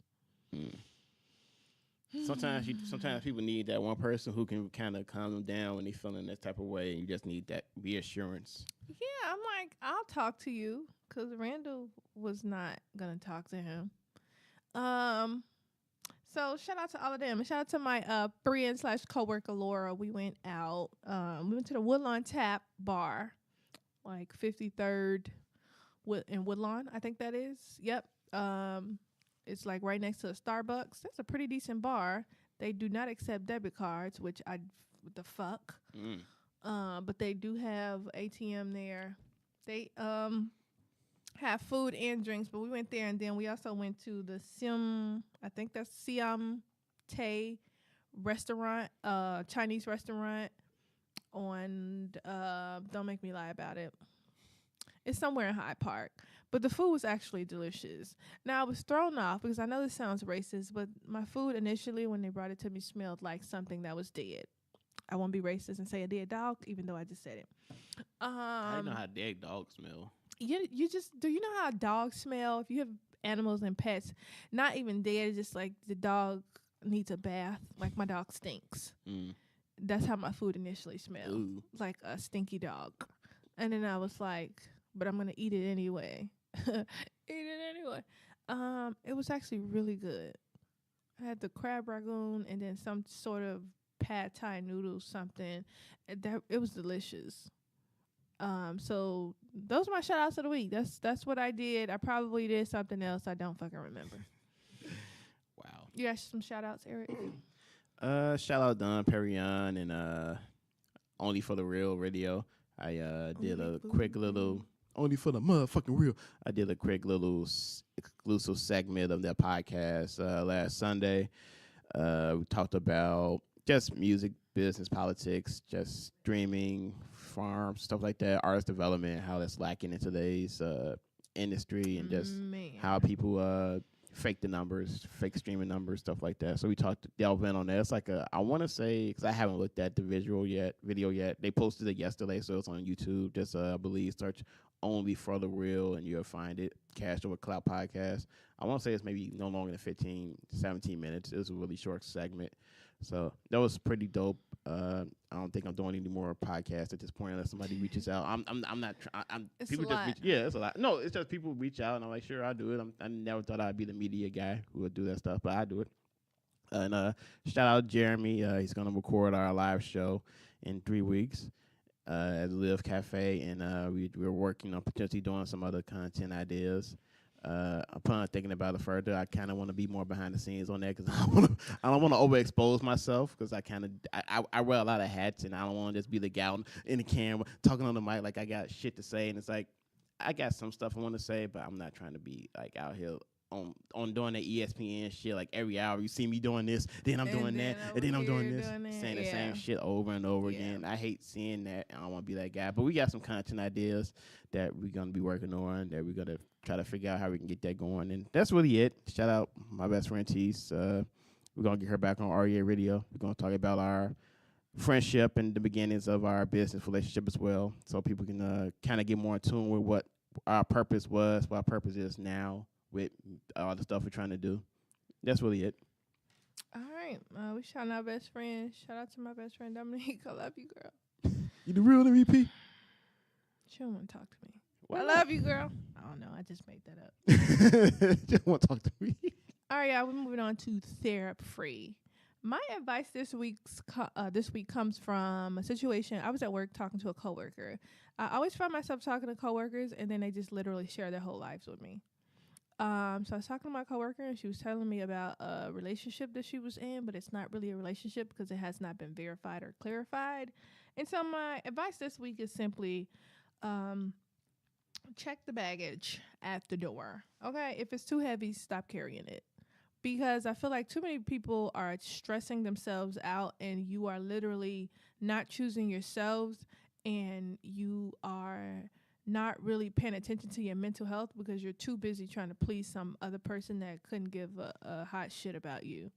Sometimes people need that one person who can kind of calm them down when they feeling that type of way, and you just need that reassurance. Yeah, I'm like, I'll talk to you, because Randall was not going to talk to him. So shout out to all of them. And shout out to my friend/coworker Laura. We went out. We went to the Woodlawn Tap Bar, like 53rd in Woodlawn, I think that is. Yep. It's like right next to a Starbucks. That's a pretty decent bar. They do not accept debit cards, which what the fuck. But they do have ATM there. They have food and drinks, but we went there, and then we also went to the Siam Tay restaurant, Chinese restaurant on don't make me lie about it. It's somewhere in Hyde Park. But the food was actually delicious. Now, I was thrown off because I know this sounds racist, but my food initially, when they brought it to me, smelled like something that was dead. I won't be racist and say a dead dog, even though I just said it. I don't know how dead dogs smell. Do you know how dogs smell? If you have animals and pets, not even dead, just like the dog needs a bath. Like my dog stinks. That's how my food initially smelled. Ooh. Like a stinky dog. And then I was like, but I'm going to eat it anyway. It was actually really good. I had the crab ragoon and then some sort of pad thai noodles, something. It was delicious. So those are my shout outs of the week. That's what I did. I probably did something else I don't fucking remember. Wow. You got some shout outs, Eric? Shout out Don Perignon and Only for the Real Radio. I did a quick little Only for the motherfucking real. I did a quick little exclusive segment of their podcast last Sunday. We talked about just music, business, politics, just streaming, farms, stuff like that, artist development, how that's lacking in today's industry, and just how people fake the numbers, fake streaming numbers, stuff like that. So we delve in on that. It's like I want to say, because I haven't looked at the video yet. They posted it yesterday, so it's on YouTube. Just I believe search Only for the Real, and you'll find it. Cash Over Clout podcast. I want to say it's maybe no longer than 15-17 minutes. It was a really short segment. So that was pretty dope. I don't think I'm doing any more podcasts at this point unless somebody reaches out. I'm not. It's people a just lot. it's a lot. No, it's just people reach out and I'm like, sure, I'll do it. I never thought I'd be the media guy who would do that stuff, but I do it. And shout out Jeremy. He's gonna record our live show in 3 weeks at Live Cafe, and we're working on potentially doing some other content ideas. Upon thinking about it further, I kind of want to be more behind the scenes on that because I don't want to overexpose myself because I wear a lot of hats and I don't want to just be the guy in the camera talking on the mic like I got shit to say, and it's like I got some stuff I want to say, but I'm not trying to be like out here on doing the ESPN shit. Like every hour, you see me doing this, then I'm doing that, and then I'm doing this, saying the same shit over and over again. I hate seeing that. I don't want to be that guy. But we got some content ideas that we're gonna be working on. That we're gonna try to figure out how we can get that going. And that's really it. Shout out my best friend Tease. We're gonna get her back on REA Radio. We're gonna talk about our friendship and the beginnings of our business relationship as well, so people can kind of get more in tune with what our purpose was, what our purpose is now with all the stuff we're trying to do. That's really it. All right. We shout out our best friend. Shout out to my best friend Dominique. I love you, girl. You the real MVP? She don't want to talk to me. Why I not? love you, girl. I don't know. I just made that up. You don't want to talk to me. All right, y'all. We're moving on to therapy. My advice this week comes from a situation. I was at work talking to a coworker. I always find myself talking to coworkers, and then they just literally share their whole lives with me. So I was talking to my coworker, and she was telling me about a relationship that she was in, but it's not really a relationship because it has not been verified or clarified. And so my advice this week is simply check the baggage at the door. Okay? If it's too heavy, stop carrying it. Because I feel like too many people are stressing themselves out, and you are literally not choosing yourselves, and you are not really paying attention to your mental health because you're too busy trying to please some other person that couldn't give a hot shit about you.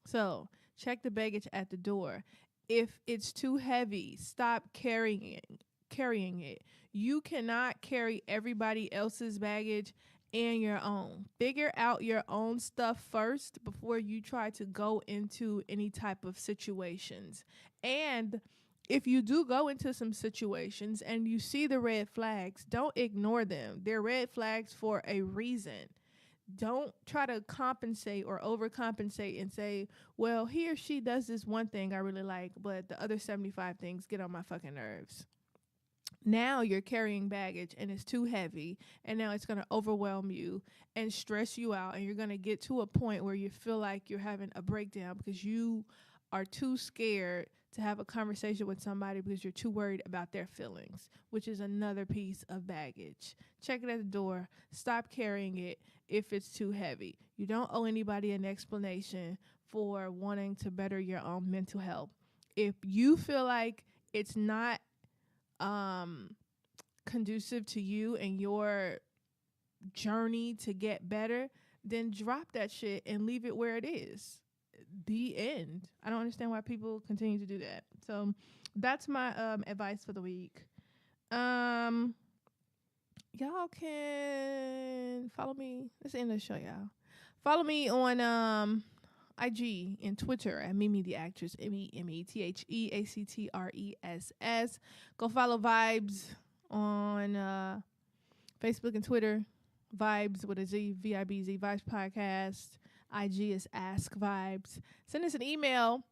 So check the baggage at the door. If it's too heavy, stop carrying it. You cannot carry everybody else's baggage and your own. Figure out your own stuff first before you try to go into any type of situations. And if you do go into some situations and you see the red flags, don't ignore them. They're red flags for a reason. Don't try to compensate or overcompensate and say, well, he or she does this one thing I really like, but the other 75 things get on my fucking nerves. Now you're carrying baggage and it's too heavy, and now it's going to overwhelm you and stress you out, and you're going to get to a point where you feel like you're having a breakdown because you are too scared to have a conversation with somebody because you're too worried about their feelings, which is another piece of baggage. Check it at the door. Stop carrying it if it's too heavy. You don't owe anybody an explanation for wanting to better your own mental health. If you feel like it's not conducive to you and your journey to get better, then drop that shit and leave it where it is. The end. I don't understand why people continue to do that. So that's my advice for the week. Y'all can follow me. Let's end the show, y'all. Follow me on IG and Twitter at Mimi the Actress, MEMETHEACTRESS. Go follow VIBEZ on Facebook and Twitter. VIBEZ with a Z, VIBEZ, VIBEZ Podcast. IG is askvibez. Send us an email.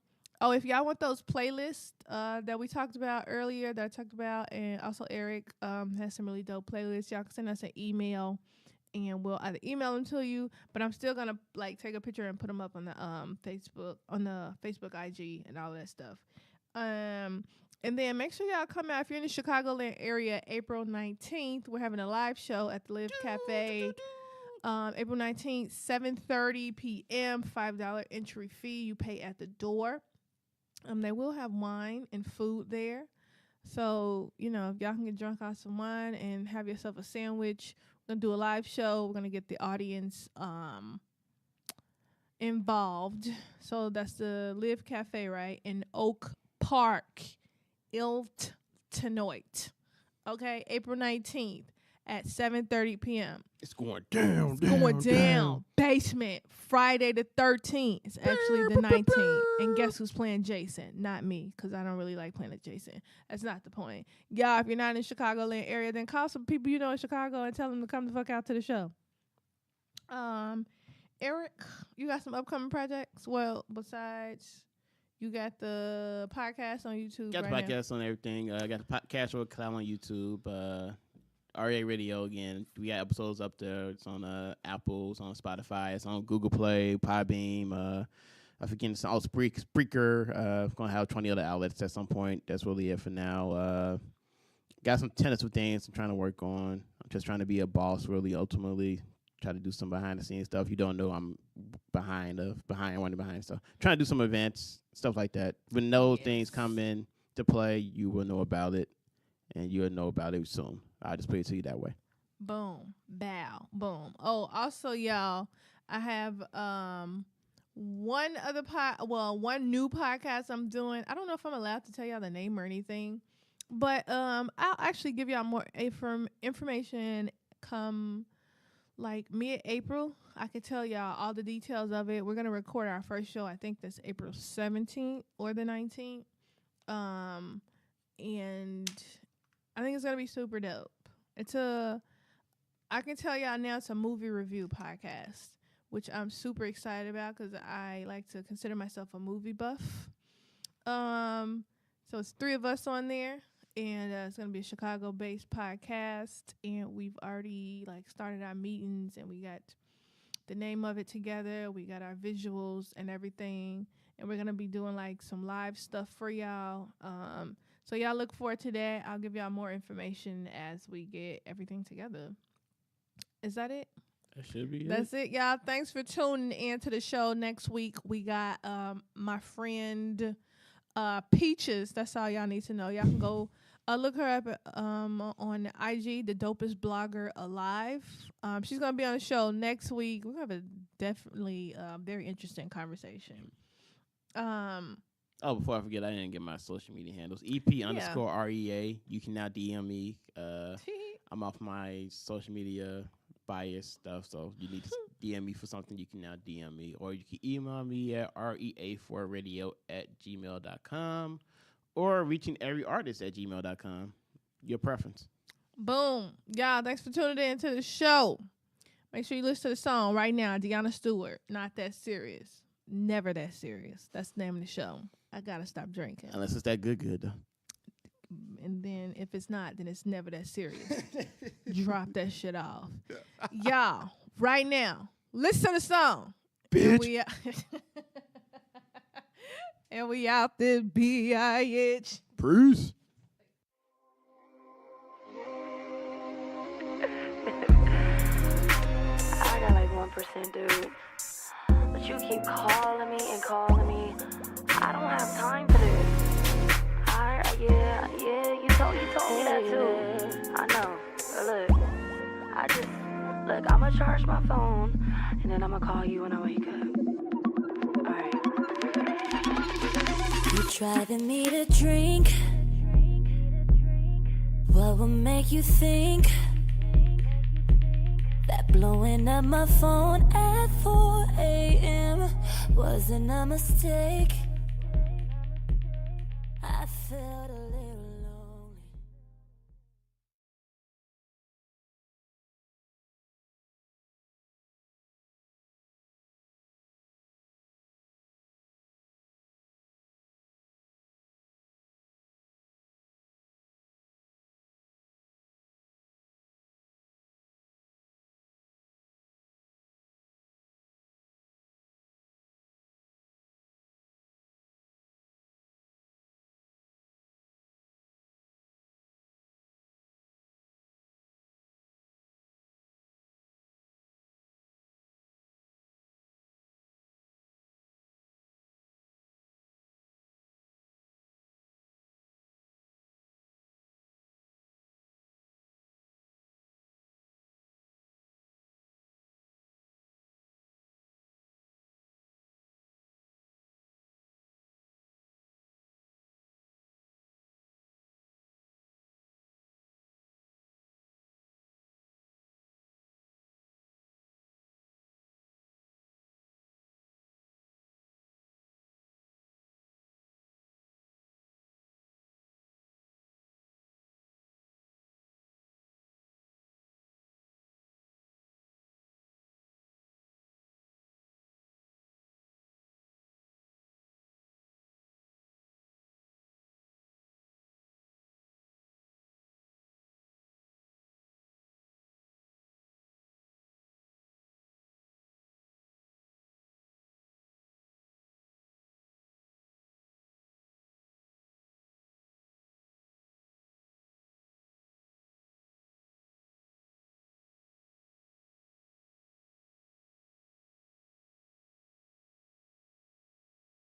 Oh, if y'all want those playlists that we talked about earlier, that I talked about, and also Erick has some really dope playlists, y'all can send us an email, and we'll either email them to you, but I'm still gonna like take a picture and put them up on the Facebook IG and all that stuff. And then make sure y'all come out if you're in the Chicagoland area. April 19th, we're having a live show at the Live Cafe. April 19th, 7:30 p.m., $5 entry fee. You pay at the door. They will have wine and food there. So, if y'all can get drunk off some wine and have yourself a sandwich, we're going to do a live show. We're going to get the audience involved. So that's the Live Cafe, right, in Oak Park, Illinois. Okay, April 19th. At 7:30 p.m. It's going down. It's going down. Basement. Friday the 13th. It's actually the 19th. And guess who's playing Jason? Not me, because I don't really like playing at Jason. That's not the point. Y'all, if you're not in the Chicagoland area, then call some people you know in Chicago and tell them to come the fuck out to the show. Erick, you got some upcoming projects? Well, besides, you got the podcast on YouTube. Got the right podcast on everything. Got the podcast on YouTube. REA Radio again. We got episodes up there. It's on Apple, it's on Spotify, it's on Google Play, Podbeam. I forget it's on Spreaker. I'm gonna have 20 other outlets at some point. That's really it for now. Got some tentative things I'm trying to work on. I'm just trying to be a boss, really, ultimately. try to do some behind the scenes stuff. You don't know I'm behind stuff. Trying to do some events, stuff like that. When those things come in to play, you will know about it, and you'll know about it soon. I'll just put it to you that way. Boom, bow, boom. Oh, also, y'all, I have one new podcast I'm doing. I don't know if I'm allowed to tell y'all the name or anything, but I'll actually give y'all more information come like mid-April. I could tell y'all all the details of it. We're gonna record our first show. I think that's April 17th or the 19th, and I think it's gonna be super dope. I can tell y'all now it's a movie review podcast, which I'm super excited about because I like to consider myself a movie buff. So it's 3 of us on there, and it's going to be a Chicago-based podcast, and we've already started our meetings, and we got the name of it together. We got our visuals and everything, and we're going to be doing some live stuff for y'all. So y'all look forward to that. I'll give y'all more information as we get everything together. Is that it? That should be That's it, y'all. Thanks for tuning in to the show. Next week, we got my friend Peaches. That's all y'all need to know. Y'all can go look her up on IG, the dopest blogger alive. She's going to be on the show next week. We're going to have a definitely very interesting conversation. Before I forget, I didn't get my social media handles. EP_REA. You can now DM me. I'm off my social media bias stuff, so you need to DM me for something. You can now DM me, or you can email me at rea4radio@gmail.com, or reaching every artist at gmail.com. Your preference. Boom. Y'all, thanks for tuning in to the show. Make sure you listen to the song right now. Deanna Stewart, Not That Serious. Never That Serious. That's the name of the show. I gotta stop drinking. Unless it's that good though. And then if it's not, then it's never that serious. Drop that shit off. Y'all, right now, listen to the song. Bitch. And we out this bitch. Bruce. I got 1%, dude. But you keep calling me and calling me. I don't have time for this. Yeah, you told me that too. I know. But look, I'ma charge my phone, and then I'ma call you when I wake up. Alright. You driving me to drink. What will make you think that blowing up my phone at 4 a.m. wasn't a mistake?